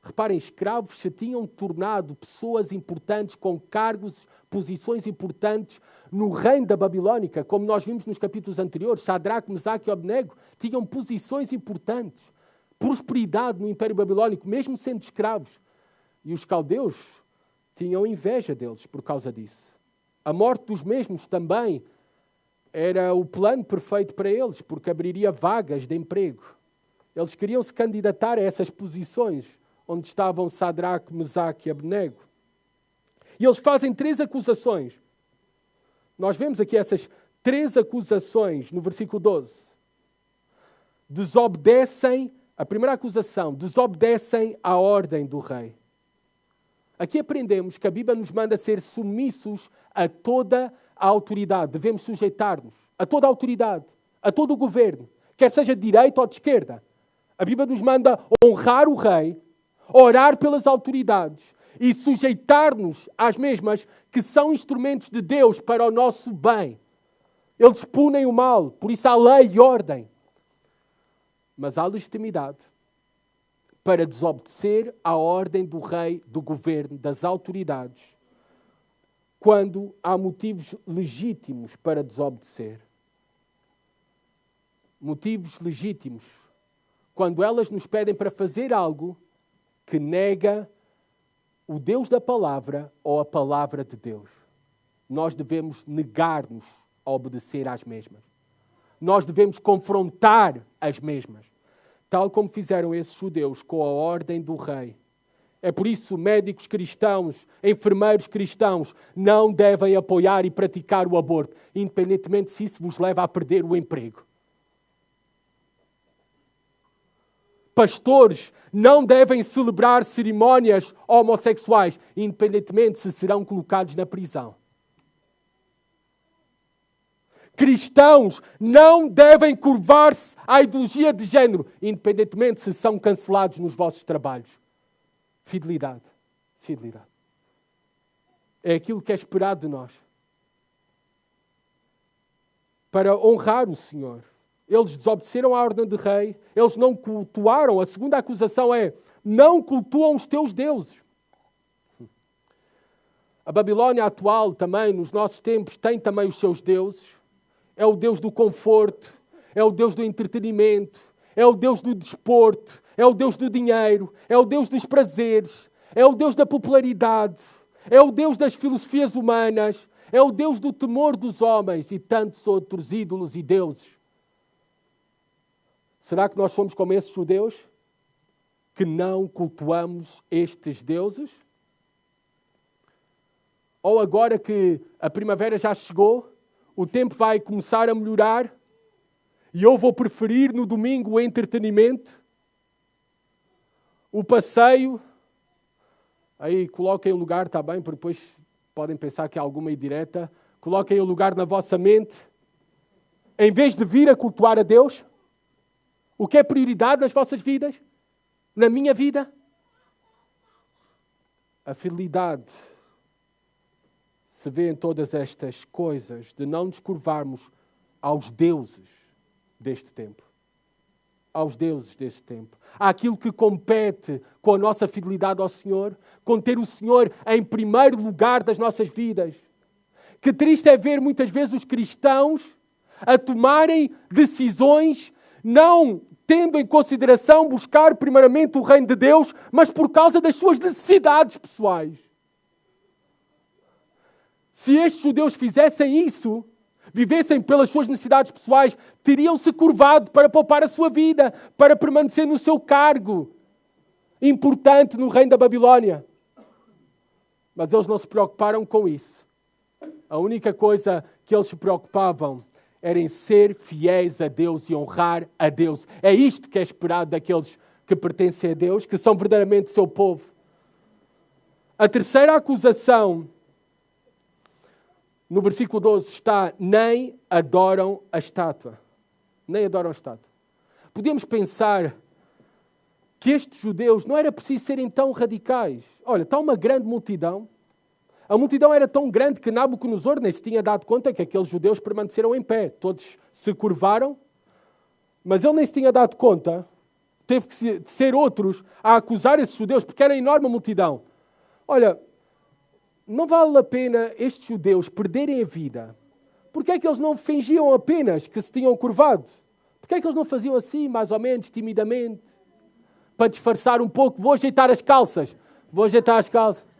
Reparem, escravos se tinham tornado pessoas importantes com cargos, posições importantes no reino da Babilónica, como nós vimos nos capítulos anteriores. Sadraque, Mesaque e Abnego tinham posições importantes, prosperidade no Império Babilónico, mesmo sendo escravos. E os caldeus tinham inveja deles por causa disso. A morte dos mesmos também era o plano perfeito para eles, porque abriria vagas de emprego. Eles queriam se candidatar a essas posições onde estavam Sadraque, Mesaque e Abnego. E eles fazem 3 acusações. Nós vemos aqui essas 3 acusações no versículo 12. Desobedecem A primeira acusação, desobedecem à ordem do rei. Aqui aprendemos que a Bíblia nos manda ser submissos a toda a autoridade. Devemos sujeitar-nos a toda a autoridade, a todo o governo, quer seja de direita ou de esquerda. A Bíblia nos manda honrar o rei, orar pelas autoridades e sujeitar-nos às mesmas, que são instrumentos de Deus para o nosso bem. Eles punem o mal, por isso há lei e ordem. Mas há legitimidade para desobedecer à ordem do rei, do governo, das autoridades, quando há motivos legítimos para desobedecer. Motivos legítimos, quando elas nos pedem para fazer algo que nega o Deus da palavra ou a palavra de Deus. Nós devemos negar-nos a obedecer às mesmas. Nós devemos confrontar as mesmas, tal como fizeram esses judeus com a ordem do rei. É por isso que médicos cristãos, enfermeiros cristãos, não devem apoiar e praticar o aborto, independentemente se isso vos leva a perder o emprego. Pastores não devem celebrar cerimónias homossexuais, independentemente se serão colocados na prisão. Cristãos não devem curvar-se à ideologia de género, independentemente se são cancelados nos vossos trabalhos. Fidelidade. Fidelidade. É aquilo que é esperado de nós. Para honrar o Senhor. Eles desobedeceram à ordem do rei, eles não cultuaram. A segunda acusação é, não cultuam os teus deuses. A Babilónia atual também, nos nossos tempos, tem também os seus deuses. É o Deus do conforto, é o Deus do entretenimento, é o Deus do desporto, é o Deus do dinheiro, é o Deus dos prazeres, é o Deus da popularidade, é o Deus das filosofias humanas, é o Deus do temor dos homens e tantos outros ídolos e deuses. Será que nós somos como esses judeus? Que não cultuamos estes deuses? Ou agora que a primavera já chegou, o tempo vai começar a melhorar e eu vou preferir no domingo o entretenimento, o passeio. Aí coloquem o lugar, está bem, porque depois podem pensar que há alguma indireta. Coloquem o lugar na vossa mente. Em vez de vir a cultuar a Deus, o que é prioridade nas vossas vidas? Na minha vida? A fidelidade se vê em todas estas coisas, de não nos curvarmos aos deuses deste tempo. Aos deuses deste tempo. Àquilo que compete com a nossa fidelidade ao Senhor, com ter o Senhor em primeiro lugar das nossas vidas. Que triste é ver muitas vezes os cristãos a tomarem decisões não tendo em consideração buscar primeiramente o reino de Deus, mas por causa das suas necessidades pessoais. Se estes judeus fizessem isso, vivessem pelas suas necessidades pessoais, teriam-se curvado para poupar a sua vida, para permanecer no seu cargo importante no reino da Babilónia. Mas eles não se preocuparam com isso. A única coisa que eles se preocupavam era em ser fiéis a Deus e honrar a Deus. É isto que é esperado daqueles que pertencem a Deus, que são verdadeiramente seu povo. A terceira acusação, no versículo 12, está: nem adoram a estátua. Nem adoram a estátua. Podíamos pensar que estes judeus não era preciso serem tão radicais. Olha, está uma grande multidão. A multidão era tão grande que Nabucodonosor nem se tinha dado conta que aqueles judeus permaneceram em pé. Todos se curvaram, mas ele nem se tinha dado conta. Teve que ser outros a acusar esses judeus, porque era enorme a multidão. Olha, não vale a pena estes judeus perderem a vida. Porque é que eles não fingiam apenas que se tinham curvado? Porque é que eles não faziam assim, mais ou menos, timidamente? Para disfarçar um pouco, vou ajeitar as calças. Vou ajeitar as calças.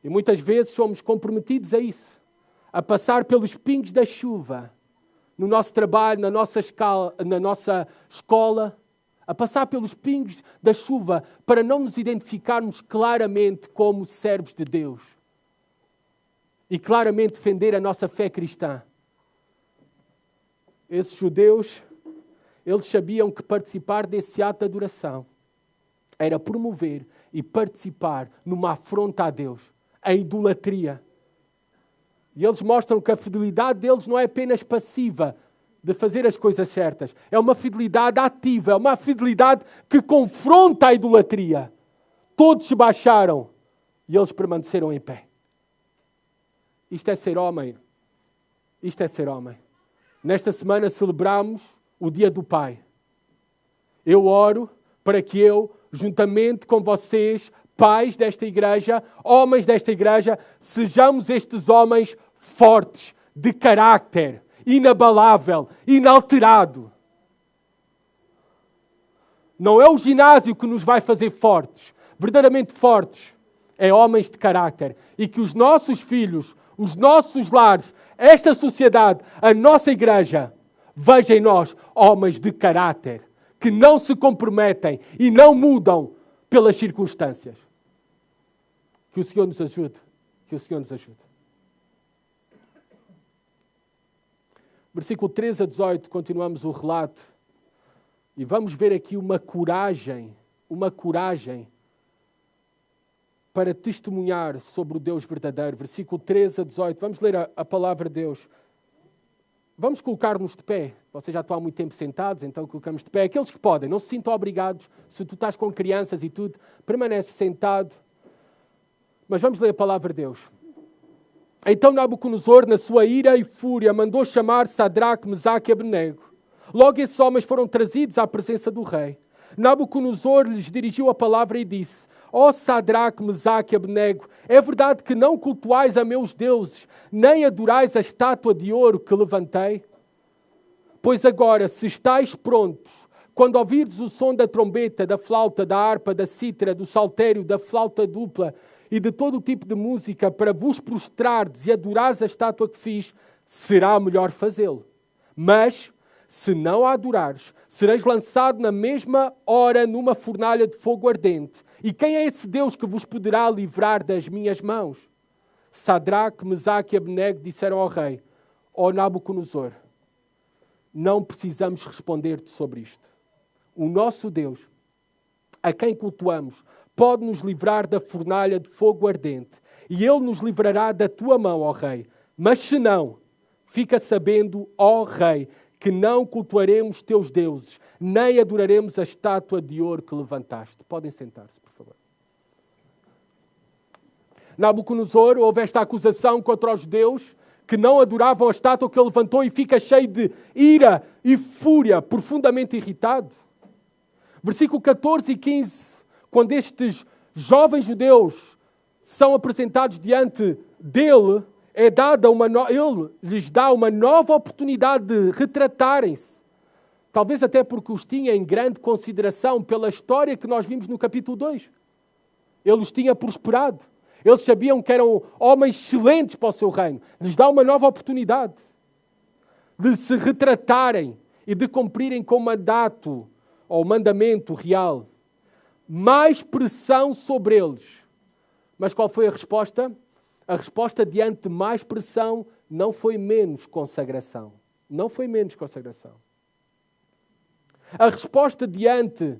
E muitas vezes somos comprometidos a isso. A passar pelos pingos da chuva. No nosso trabalho, na nossa escola. A passar pelos pingos da chuva para não nos identificarmos claramente como servos de Deus. E claramente defender a nossa fé cristã. Esses judeus, Eles sabiam que participar desse ato de adoração era promover e participar numa afronta a Deus, a idolatria. E eles mostram que a fidelidade deles não é apenas passiva de fazer as coisas certas. É uma fidelidade ativa, é uma fidelidade que confronta a idolatria. Todos se baixaram e eles permaneceram em pé. Isto é ser homem. Isto é ser homem. Nesta semana celebramos o Dia do Pai. Eu oro para que eu, juntamente com vocês, pais desta igreja, homens desta igreja, sejamos estes homens fortes, de caráter, inabalável, inalterado. Não é o ginásio que nos vai fazer fortes, verdadeiramente fortes. É homens de caráter. E que os nossos filhos, os nossos lares, esta sociedade, a nossa igreja, veja em nós homens de caráter, que não se comprometem e não mudam pelas circunstâncias. Que o Senhor nos ajude. Que o Senhor nos ajude. Versículo 13 a 18, continuamos o relato. E vamos ver aqui uma coragem para testemunhar sobre o Deus verdadeiro. Versículo 13 a 18. Vamos ler a palavra de Deus. Vamos colocar-nos de pé. Vocês já estão há muito tempo sentados, então colocamos de pé. Aqueles que podem, não se sintam obrigados. Se tu estás com crianças e tudo, permanece sentado. Mas vamos ler a palavra de Deus. Então Nabucodonosor, na sua ira e fúria, mandou chamar Sadraque, Mesaque e Abednego. Logo esses homens foram trazidos à presença do rei. Nabucodonosor lhes dirigiu a palavra e disse: Ó Sadraque, Mesaque e Abednego, é verdade que não cultuais a meus deuses, nem adorais a estátua de ouro que levantei? Pois agora, se estáis prontos, quando ouvirdes o som da trombeta, da flauta, da harpa, da cítara, do saltério, da flauta dupla e de todo o tipo de música, para vos prostrardes e adorares a estátua que fiz, será melhor fazê-lo. Mas, se não a adorares, sereis lançado na mesma hora numa fornalha de fogo ardente. E quem é esse Deus que vos poderá livrar das minhas mãos? Sadraque, Mesaque e Abednego disseram ao rei: Ó Nabucodonosor, não precisamos responder-te sobre isto. O nosso Deus, a quem cultuamos, pode nos livrar da fornalha de fogo ardente, e Ele nos livrará da tua mão, ó rei. Mas se não, fica sabendo, ó rei, que não cultuaremos teus deuses, nem adoraremos a estátua de ouro que levantaste. Podem sentar-se, por favor. Nabucodonosor, houve esta acusação contra os judeus que não adoravam a estátua que ele levantou e fica cheio de ira e fúria, profundamente irritado. Versículo 14 e 15, quando estes jovens judeus são apresentados diante dele, ele lhes dá uma nova oportunidade de retratarem-se. Talvez até porque os tinha em grande consideração pela história que nós vimos no capítulo 2. Ele os tinha prosperado. Eles sabiam que eram homens excelentes para o seu reino. Lhes dá uma nova oportunidade de se retratarem e de cumprirem com o mandato ou mandamento real. Mais pressão sobre eles. Mas qual foi a resposta? A resposta diante de mais pressão não foi menos consagração. Não foi menos consagração. A resposta diante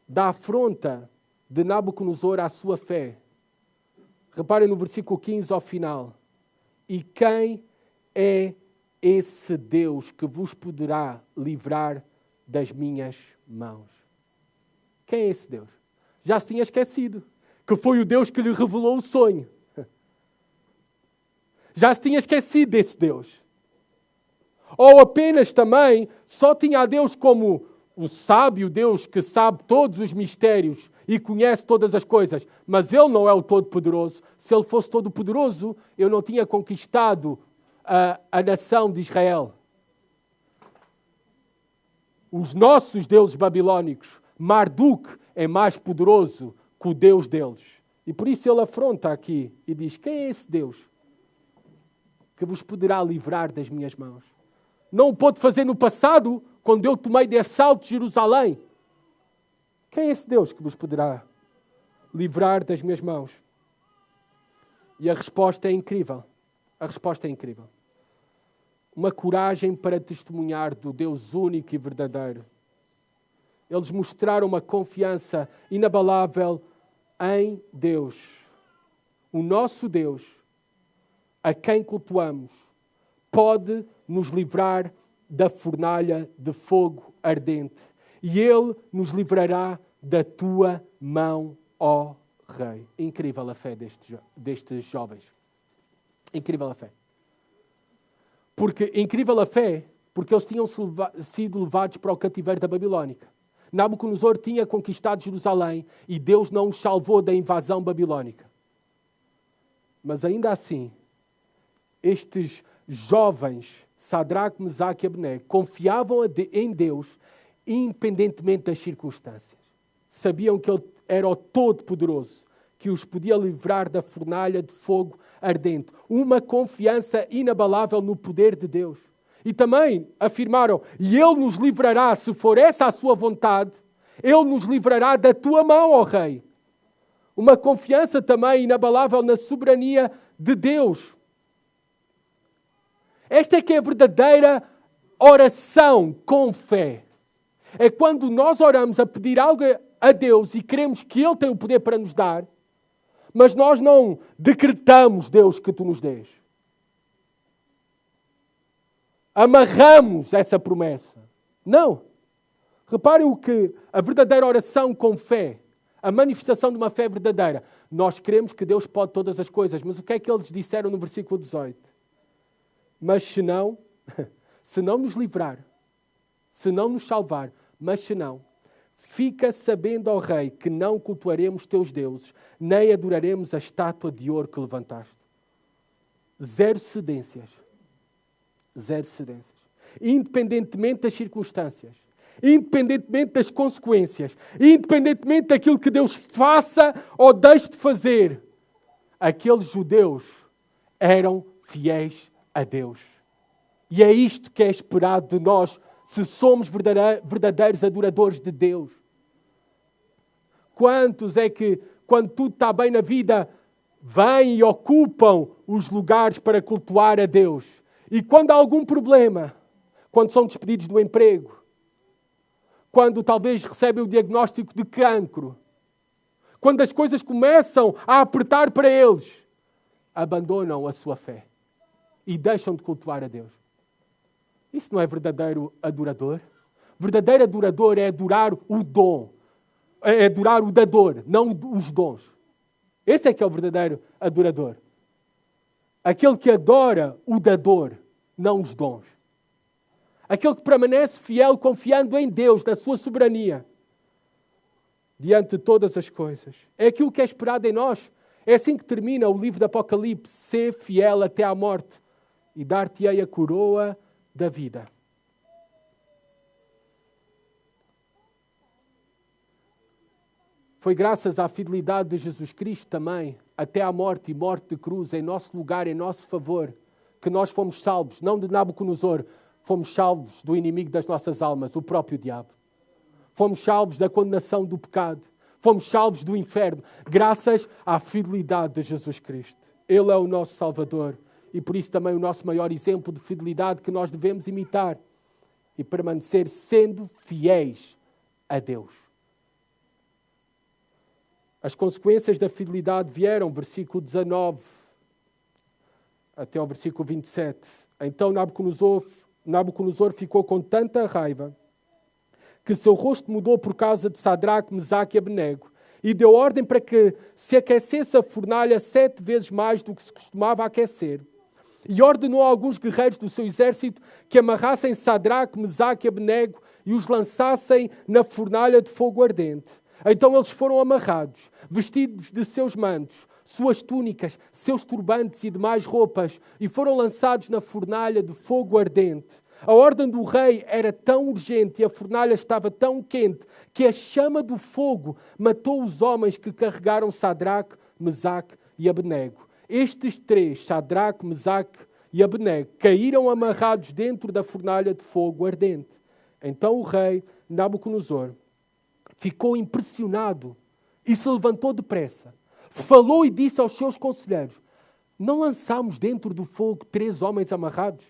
da afronta de Nabucodonosor à sua fé. Reparem no versículo 15 ao final. E quem é esse Deus que vos poderá livrar das minhas mãos? Quem é esse Deus? Já se tinha esquecido que foi o Deus que lhe revelou o sonho. Já se tinha esquecido desse Deus. Ou apenas também só tinha a Deus como o sábio Deus que sabe todos os mistérios e conhece todas as coisas. Mas Ele não é o Todo-Poderoso. Se Ele fosse Todo-Poderoso, eu não tinha conquistado a nação de Israel. Os nossos deuses babilónicos, Marduk é mais poderoso que o Deus deles. E por isso ele afronta aqui e diz: quem é esse Deus que vos poderá livrar das minhas mãos? Não o pôde fazer no passado, quando eu tomei de assalto Jerusalém. Quem é esse Deus que vos poderá livrar das minhas mãos? E a resposta é incrível. A resposta é incrível. uma coragem para testemunhar do Deus único e verdadeiro. Eles mostraram uma confiança inabalável em Deus. O nosso Deus, a quem cultuamos, pode nos livrar da fornalha de fogo ardente. E Ele nos livrará da tua mão, ó Rei. Incrível a fé destes jovens. Incrível a fé. Incrível a fé, porque eles tinham sido levados para o cativeiro da Babilónica. Nabucodonosor tinha conquistado Jerusalém e Deus não os salvou da invasão babilónica. Mas ainda assim, estes jovens, Sadraque, Mesaque e Abednego, confiavam em Deus independentemente das circunstâncias. Sabiam que Ele era o Todo-Poderoso, que os podia livrar da fornalha de fogo ardente. Uma confiança inabalável no poder de Deus. E também afirmaram, e Ele nos livrará, se for essa a sua vontade, Ele nos livrará da tua mão, ó Rei. Uma confiança também inabalável na soberania de Deus. Esta é que é a verdadeira oração com fé. É quando nós oramos a pedir algo a Deus e queremos que Ele tenha o poder para nos dar, mas nós não decretamos, Deus, que Tu nos dês. Amarramos essa promessa. Não. Reparem o que a verdadeira oração com fé, a manifestação de uma fé verdadeira. Nós queremos que Deus pode todas as coisas, mas o que é que eles disseram no versículo 18? Mas se não nos livrar, se não nos salvar, mas se não, fica sabendo, ó Rei, que não cultuaremos teus deuses, nem adoraremos a estátua de ouro que levantaste. Zero cedências. Zero cedências. Independentemente das circunstâncias, independentemente das consequências, independentemente daquilo que Deus faça ou deixe de fazer, aqueles judeus eram fiéis a Deus. E é isto que é esperado de nós, se somos verdadeiros adoradores de Deus. Quantos é que, quando tudo está bem na vida, vêm e ocupam os lugares para cultuar a Deus? E quando há algum problema, quando são despedidos do emprego, quando talvez recebem o diagnóstico de cancro, quando as coisas começam a apertar para eles, abandonam a sua fé e deixam de cultuar a Deus. Isso não é verdadeiro adorador? Verdadeiro adorador é adorar o dom, é adorar o dador, não os dons. Esse é que é o verdadeiro adorador. Aquele que adora o dador, não os dons. Aquele que permanece fiel, confiando em Deus, na sua soberania, diante de todas as coisas. É aquilo que é esperado em nós. É assim que termina o livro do Apocalipse. Ser fiel até à morte e dar-te-ei a coroa da vida. Foi graças à fidelidade de Jesus Cristo também, até à morte e morte de cruz, em nosso lugar, em nosso favor, que nós fomos salvos, não de Nabucodonosor, fomos salvos do inimigo das nossas almas, o próprio diabo. Fomos salvos da condenação do pecado. Fomos salvos do inferno, graças à fidelidade de Jesus Cristo. Ele é o nosso Salvador e por isso também o nosso maior exemplo de fidelidade que nós devemos imitar e permanecer sendo fiéis a Deus. As consequências da fidelidade vieram, versículo 19 até ao versículo 27. Então Nabucodonosor ficou com tanta raiva que seu rosto mudou por causa de Sadraque, Mesaque e Abednego e deu ordem para que se aquecesse a fornalha 7 vezes mais do que se costumava aquecer. E ordenou a alguns guerreiros do seu exército que amarrassem Sadraque, Mesaque e Abednego e os lançassem na fornalha de fogo ardente. Então eles foram amarrados, vestidos de seus mantos, suas túnicas, seus turbantes e demais roupas, e foram lançados na fornalha de fogo ardente. A ordem do rei era tão urgente e a fornalha estava tão quente que a chama do fogo matou os homens que carregaram Sadraque, Mesaque e Abednego. Estes três, Sadraque, Mesaque e Abednego, caíram amarrados dentro da fornalha de fogo ardente. Então o rei Nabucodonosor ficou impressionado e se levantou depressa. Falou e disse aos seus conselheiros: não lançámos dentro do fogo 3 homens amarrados?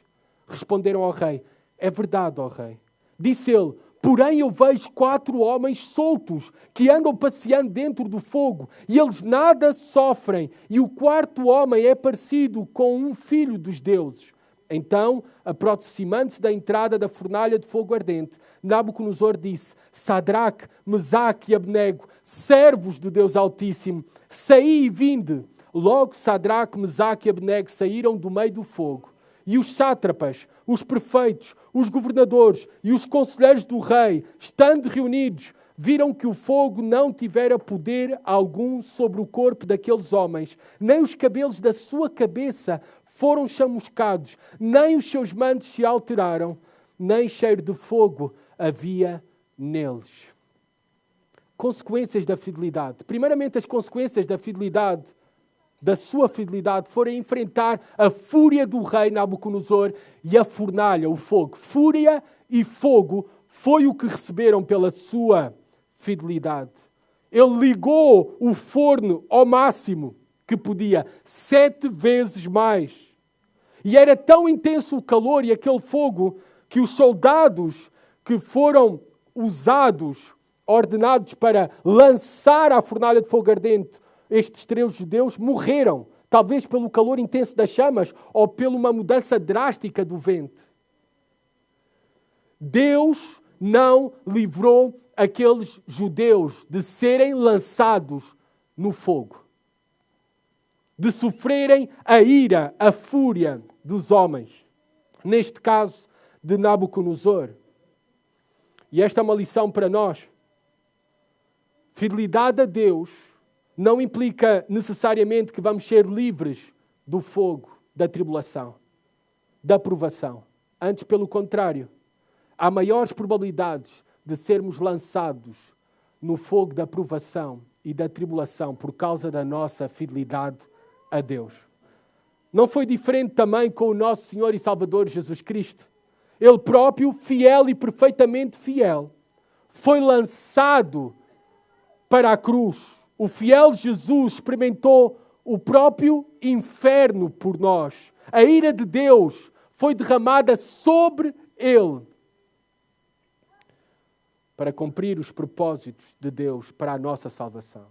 responderam ao rei: é verdade, ó rei. Disse ele: porém eu vejo 4 homens soltos que andam passeando dentro do fogo e eles nada sofrem. E o 4º homem é parecido com um filho dos deuses. Então, aproximando-se da entrada da fornalha de fogo ardente, Nabucodonosor disse: Sadraque, Mesaque e Abnego, servos do Deus Altíssimo, saí e vinde. Logo Sadraque, Mesaque e Abnego saíram do meio do fogo. E os sátrapas, os prefeitos, os governadores e os conselheiros do rei, estando reunidos, viram que o fogo não tivera poder algum sobre o corpo daqueles homens, nem os cabelos da sua cabeça foram chamuscados, nem os seus mantos se alteraram, nem cheiro de fogo havia neles. Consequências da fidelidade. Primeiramente, as consequências da fidelidade, da sua fidelidade, foram enfrentar a fúria do rei Nabucodonosor e a fornalha, o fogo. Fúria e fogo foi o que receberam pela sua fidelidade. Ele ligou o forno ao máximo que podia, 7 vezes mais. E era tão intenso o calor e aquele fogo que os soldados que foram usados, ordenados para lançar à fornalha de fogo ardente estes 3 judeus, morreram. Talvez pelo calor intenso das chamas ou pela uma mudança drástica do vento. Deus não livrou aqueles judeus de serem lançados no fogo, de sofrerem a ira, a fúria dos homens, neste caso de Nabucodonosor. E esta é uma lição para nós. Fidelidade a Deus não implica necessariamente que vamos ser livres do fogo, da tribulação, da provação. Antes, pelo contrário, há maiores probabilidades de sermos lançados no fogo da provação e da tribulação por causa da nossa fidelidade a Deus. Não foi diferente também com o nosso Senhor e Salvador Jesus Cristo. Ele próprio, fiel e perfeitamente fiel, foi lançado para a cruz. O fiel Jesus experimentou o próprio inferno por nós. A ira de Deus foi derramada sobre ele para cumprir os propósitos de Deus para a nossa salvação.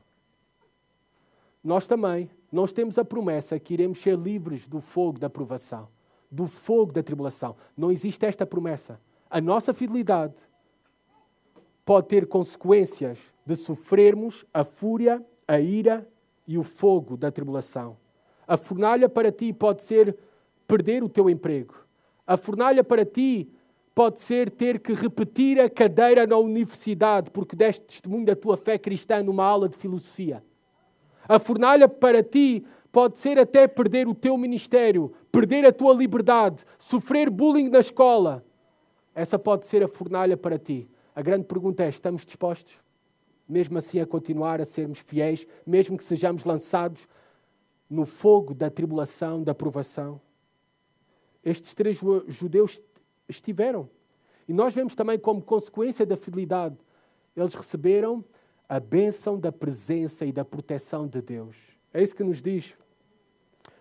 Nós também, nós temos a promessa que iremos ser livres do fogo da provação, do fogo da tribulação. Não existe esta promessa. A nossa fidelidade pode ter consequências de sofrermos a fúria, a ira e o fogo da tribulação. A fornalha para ti pode ser perder o teu emprego. A fornalha para ti pode ser ter que repetir a cadeira na universidade porque deste testemunho da tua fé cristã numa aula de filosofia. A fornalha para ti pode ser até perder o teu ministério, perder a tua liberdade, sofrer bullying na escola. Essa pode ser a fornalha para ti. A grande pergunta é: estamos dispostos, mesmo assim, a continuar a sermos fiéis, mesmo que sejamos lançados no fogo da tribulação, da provação? Estes 3 judeus estiveram. E nós vemos também como consequência da fidelidade, eles receberam a bênção da presença e da proteção de Deus. É isso que nos diz.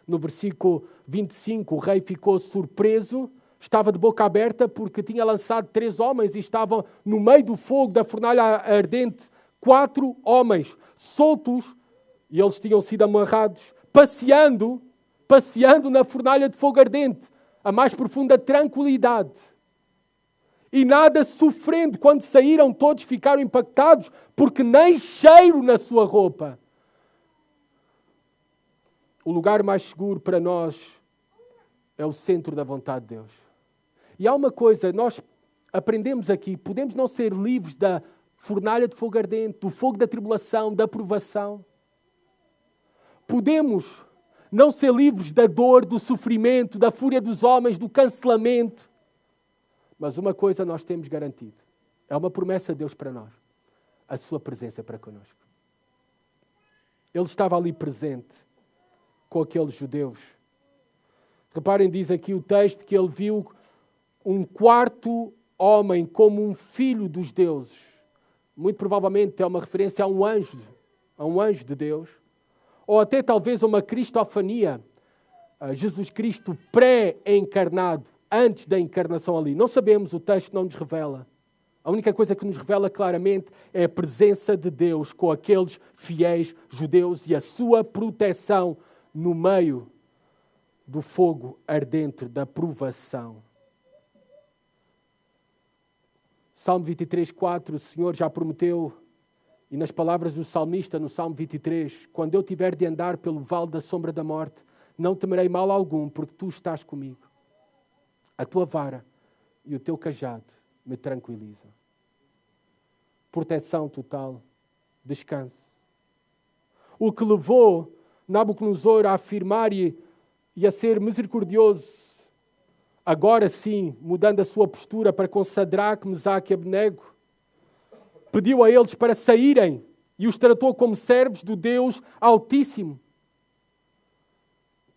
No versículo 25, o rei ficou surpreso, estava de boca aberta porque tinha lançado 3 homens e estavam no meio do fogo da fornalha ardente 4 homens soltos e eles tinham sido amarrados, passeando na fornalha de fogo ardente, a mais profunda tranquilidade. E nada sofrendo. Quando saíram, todos ficaram impactados, porque nem cheiro na sua roupa. O lugar mais seguro para nós é o centro da vontade de Deus. E há uma coisa, nós aprendemos aqui, podemos não ser livres da fornalha de fogo ardente, do fogo da tribulação, da provação. Podemos não ser livres da dor, do sofrimento, da fúria dos homens, do cancelamento. Mas uma coisa nós temos garantido. É uma promessa de Deus para nós. A sua presença para connosco. Ele estava ali presente com aqueles judeus. Reparem, diz aqui o texto que ele viu um 4º homem como um filho dos deuses. Muito provavelmente é uma referência a um anjo de Deus. Ou até talvez uma cristofania, Jesus Cristo pré-encarnado, antes da encarnação ali. Não sabemos, o texto não nos revela. A única coisa que nos revela claramente é a presença de Deus com aqueles fiéis judeus e a sua proteção no meio do fogo ardente da provação. Salmo 23, 4, o Senhor já prometeu, e nas palavras do salmista no Salmo 23, quando eu tiver de andar pelo vale da sombra da morte, não temerei mal algum, porque tu estás comigo. A tua vara e o teu cajado me tranquilizam. Proteção total, descanso. O que levou Nabucodonosor a afirmar e a ser misericordioso, agora sim, mudando a sua postura para com Sadraque, Mesaque e Abednego, pediu a eles para saírem e os tratou como servos do Deus Altíssimo.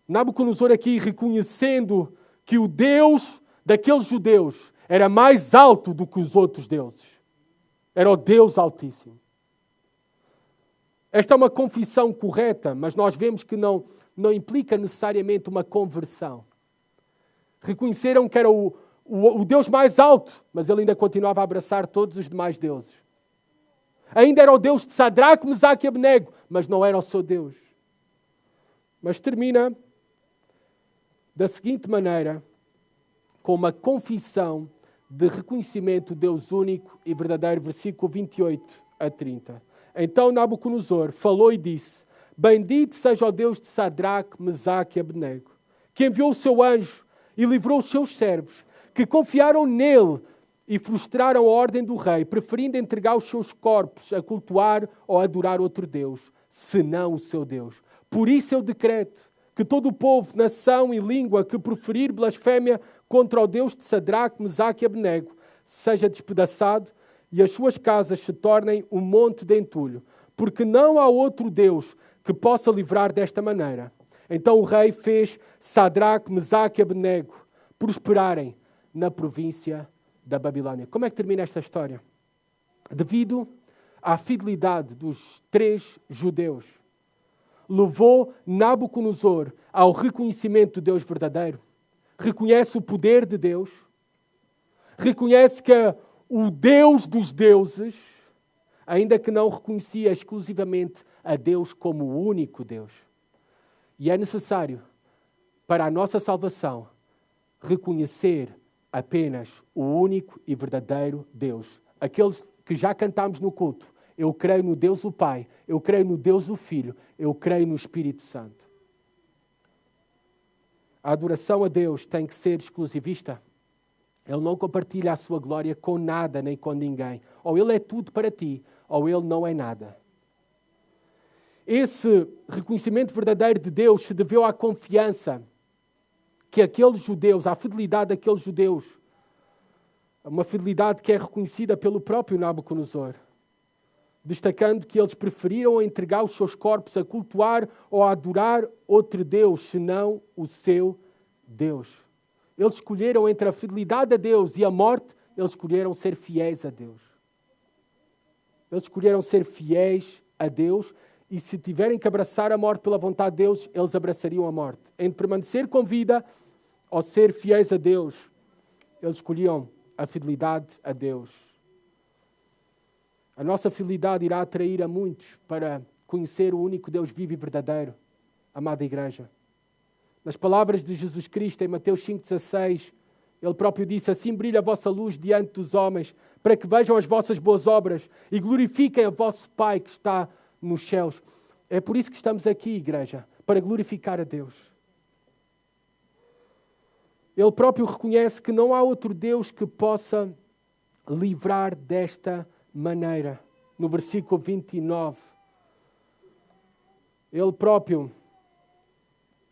Nabucodonosor aqui reconhecendo que o Deus daqueles judeus era mais alto do que os outros deuses. Era o Deus Altíssimo. Esta é uma confissão correta, mas nós vemos que não implica necessariamente uma conversão. Reconheceram que era o Deus mais alto, mas ele ainda continuava a abraçar todos os demais deuses. Ainda era o Deus de Sadraque, Mesaque e Abednego, mas não era o seu Deus. Mas termina da seguinte maneira, com uma confissão de reconhecimento do Deus único e verdadeiro, versículo 28 a 30. Então Nabucodonosor falou e disse: Bendito seja o Deus de Sadraque, Mesaque e Abednego, que enviou o seu anjo e livrou os seus servos, que confiaram nele e frustraram a ordem do rei, preferindo entregar os seus corpos a cultuar ou a adorar outro Deus, senão o seu Deus. Por isso eu decreto que todo o povo, nação e língua que proferir blasfémia contra o Deus de Sadraque, Mesaque e Abednego seja despedaçado e as suas casas se tornem um monte de entulho, porque não há outro Deus que possa livrar desta maneira. Então o rei fez Sadraque, Mesaque e Abednego prosperarem na província da Babilônia. Como é que termina esta história? Devido à fidelidade dos 3 judeus, levou Nabucodonosor ao reconhecimento do Deus verdadeiro. Reconhece o poder de Deus. Reconhece que o Deus dos deuses, ainda que não reconhecia exclusivamente a Deus como o único Deus. E é necessário, para a nossa salvação, reconhecer apenas o único e verdadeiro Deus. Aqueles que já cantámos no culto. Eu creio no Deus o Pai, eu creio no Deus o Filho, eu creio no Espírito Santo. A adoração a Deus tem que ser exclusivista. Ele não compartilha a sua glória com nada nem com ninguém. Ou Ele é tudo para ti, ou Ele não é nada. Esse reconhecimento verdadeiro de Deus se deveu à confiança que aqueles judeus, à fidelidade daqueles judeus, uma fidelidade que é reconhecida pelo próprio Nabucodonosor, destacando que eles preferiram entregar os seus corpos a cultuar ou a adorar outro Deus, senão o seu Deus. Eles escolheram entre a fidelidade a Deus e a morte, eles escolheram ser fiéis a Deus. Eles escolheram ser fiéis a Deus e se tiverem que abraçar a morte pela vontade de Deus, eles abraçariam a morte. Entre permanecer com vida ou ser fiéis a Deus, eles escolhiam a fidelidade a Deus. A nossa fidelidade irá atrair a muitos para conhecer o único Deus vivo e verdadeiro, amada igreja. Nas palavras de Jesus Cristo, em Mateus 5,16, Ele próprio disse: Assim brilha a vossa luz diante dos homens, para que vejam as vossas boas obras e glorifiquem a vosso Pai que está nos céus. É por isso que estamos aqui, igreja, para glorificar a Deus. Ele próprio reconhece que não há outro Deus que possa livrar desta maneira. No versículo 29, ele próprio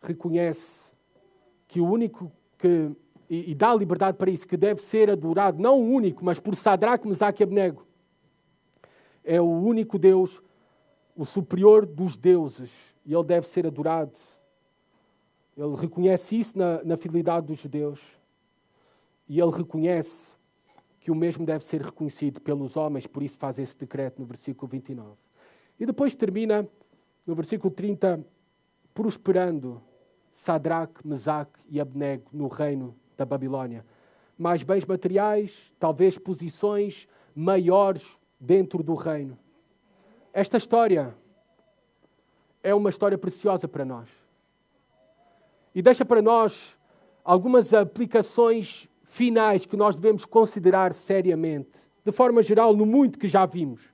reconhece que o único que, e dá liberdade para isso, que deve ser adorado, não o único, mas por Sadraque, Mesaque e Abednego, é o único Deus, o superior dos deuses, e ele deve ser adorado. Ele reconhece isso na fidelidade dos judeus, e ele reconhece que o mesmo deve ser reconhecido pelos homens, por isso faz esse decreto no versículo 29. E depois termina no versículo 30, prosperando Sadraque, Mesaque e Abednego no reino da Babilónia. Mais bens materiais, talvez posições maiores dentro do reino. Esta história é uma história preciosa para nós. E deixa para nós algumas aplicações finais que nós devemos considerar seriamente, de forma geral, no muito que já vimos.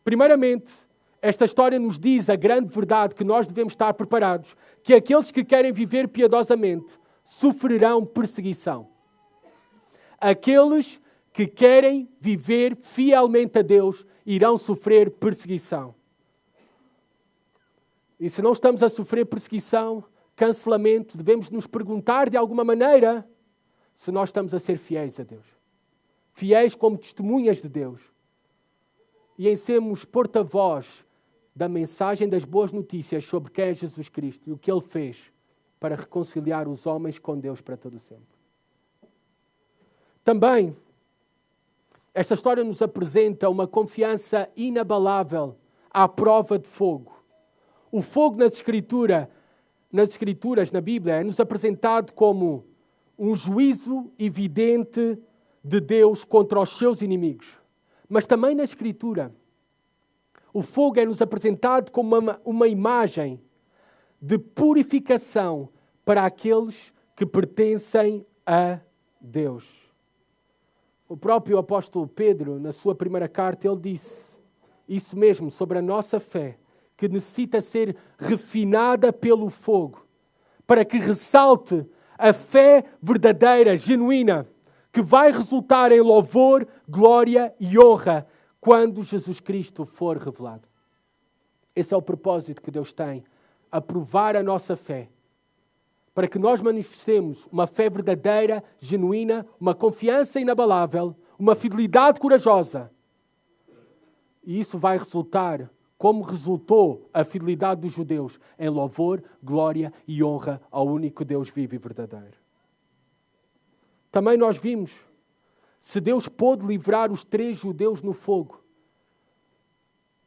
Primeiramente, esta história nos diz a grande verdade que nós devemos estar preparados, que aqueles que querem viver piedosamente sofrerão perseguição. Aqueles que querem viver fielmente a Deus irão sofrer perseguição. E se não estamos a sofrer perseguição, cancelamento, devemos nos perguntar de alguma maneira se nós estamos a ser fiéis a Deus. Fiéis como testemunhas de Deus. E em sermos porta-voz da mensagem das boas notícias sobre quem é Jesus Cristo e o que Ele fez para reconciliar os homens com Deus para todo sempre. Também, esta história nos apresenta uma confiança inabalável à prova de fogo. O fogo nas Escrituras, na Bíblia, é-nos apresentado como um juízo evidente de Deus contra os seus inimigos. Mas também na Escritura, o fogo é-nos apresentado como uma imagem de purificação para aqueles que pertencem a Deus. O próprio apóstolo Pedro, na sua primeira carta, ele disse isso mesmo sobre a nossa fé, que necessita ser refinada pelo fogo, para que ressalte a fé verdadeira, genuína, que vai resultar em louvor, glória e honra quando Jesus Cristo for revelado. Esse é o propósito que Deus tem, a provar a nossa fé, para que nós manifestemos uma fé verdadeira, genuína, uma confiança inabalável, uma fidelidade corajosa. E isso vai resultar, como resultou a fidelidade dos judeus, em louvor, glória e honra ao único Deus vivo e verdadeiro. Também nós vimos, se Deus pôde livrar os 3 judeus no fogo,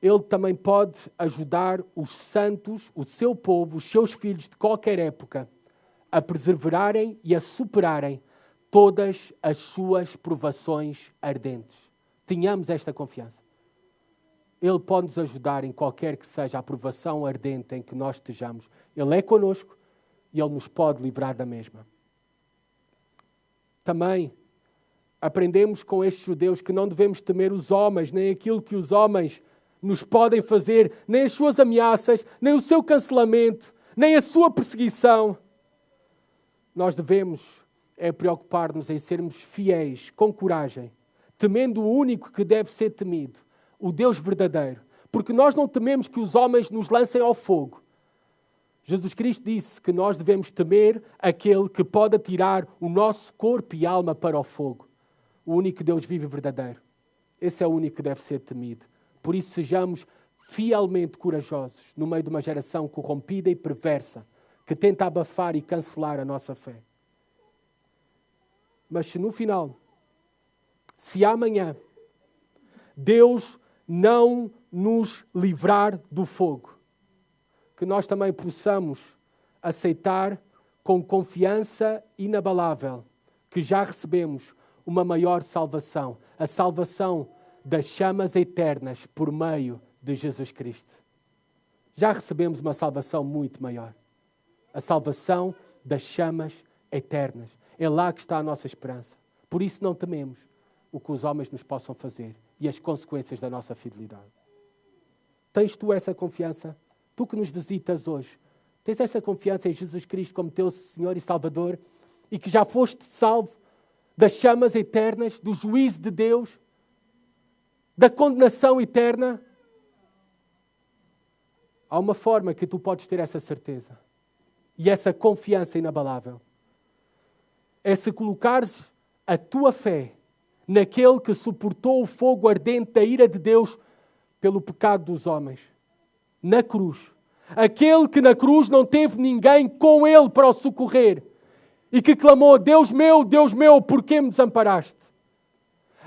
Ele também pode ajudar os santos, o seu povo, os seus filhos de qualquer época, a perseverarem e a superarem todas as suas provações ardentes. Tenhamos esta confiança. Ele pode nos ajudar em qualquer que seja a provação ardente em que nós estejamos. Ele é connosco e Ele nos pode livrar da mesma. Também aprendemos com estes judeus que não devemos temer os homens, nem aquilo que os homens nos podem fazer, nem as suas ameaças, nem o seu cancelamento, nem a sua perseguição. Nós devemos preocupar-nos em sermos fiéis, com coragem, temendo o único que deve ser temido, o Deus verdadeiro. Porque nós não tememos que os homens nos lancem ao fogo. Jesus Cristo disse que nós devemos temer aquele que pode atirar o nosso corpo e alma para o fogo. O único Deus vivo e verdadeiro. Esse é o único que deve ser temido. Por isso sejamos fielmente corajosos no meio de uma geração corrompida e perversa que tenta abafar e cancelar a nossa fé. Mas se no final, se amanhã, Deus não nos livrar do fogo, que nós também possamos aceitar com confiança inabalável que já recebemos uma maior salvação, a salvação das chamas eternas por meio de Jesus Cristo. Já recebemos uma salvação muito maior, a salvação das chamas eternas. É lá que está a nossa esperança. Por isso não tememos o que os homens nos possam fazer e as consequências da nossa fidelidade. Tens tu essa confiança? Tu que nos visitas hoje, tens essa confiança em Jesus Cristo como teu Senhor e Salvador e que já foste salvo das chamas eternas, do juízo de Deus, da condenação eterna? Há uma forma que tu podes ter essa certeza e essa confiança inabalável. É se colocares a tua fé naquele que suportou o fogo ardente da ira de Deus pelo pecado dos homens. Na cruz. Aquele que na cruz não teve ninguém com ele para o socorrer. E que clamou, Deus meu, por que me desamparaste?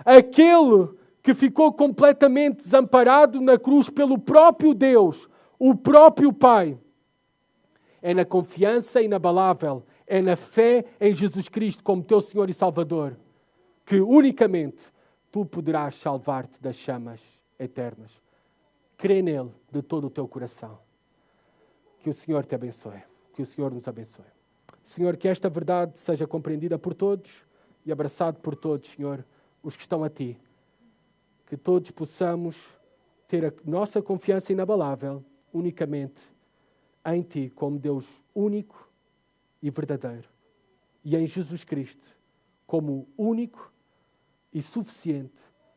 Aquele que ficou completamente desamparado na cruz pelo próprio Deus, o próprio Pai. É na confiança inabalável, É na fé em Jesus Cristo como teu Senhor e Salvador que unicamente tu poderás salvar-te das chamas eternas. Crê nele de todo o teu coração. Que o Senhor te abençoe. Que o Senhor nos abençoe. Senhor, que esta verdade seja compreendida por todos e abraçado por todos, Senhor, os que estão a Ti. Que todos possamos ter a nossa confiança inabalável unicamente em Ti, como Deus único e verdadeiro. E em Jesus Cristo, como único e suficiente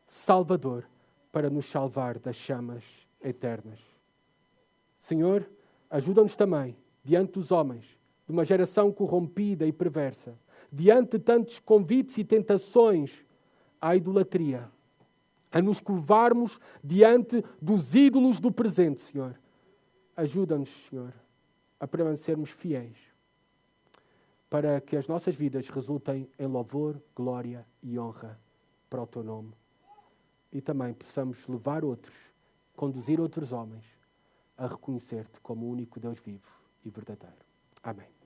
Salvador para nos salvar das chamas eternas. Senhor, ajuda-nos também, diante dos homens, de uma geração corrompida e perversa, diante de tantos convites e tentações à idolatria, a nos curvarmos diante dos ídolos do presente, Senhor. Ajuda-nos, Senhor, a permanecermos fiéis, para que as nossas vidas resultem em louvor, glória e honra para o Teu nome. E também possamos levar outros, conduzir outros homens a reconhecer-te como o único Deus vivo e verdadeiro. Amém.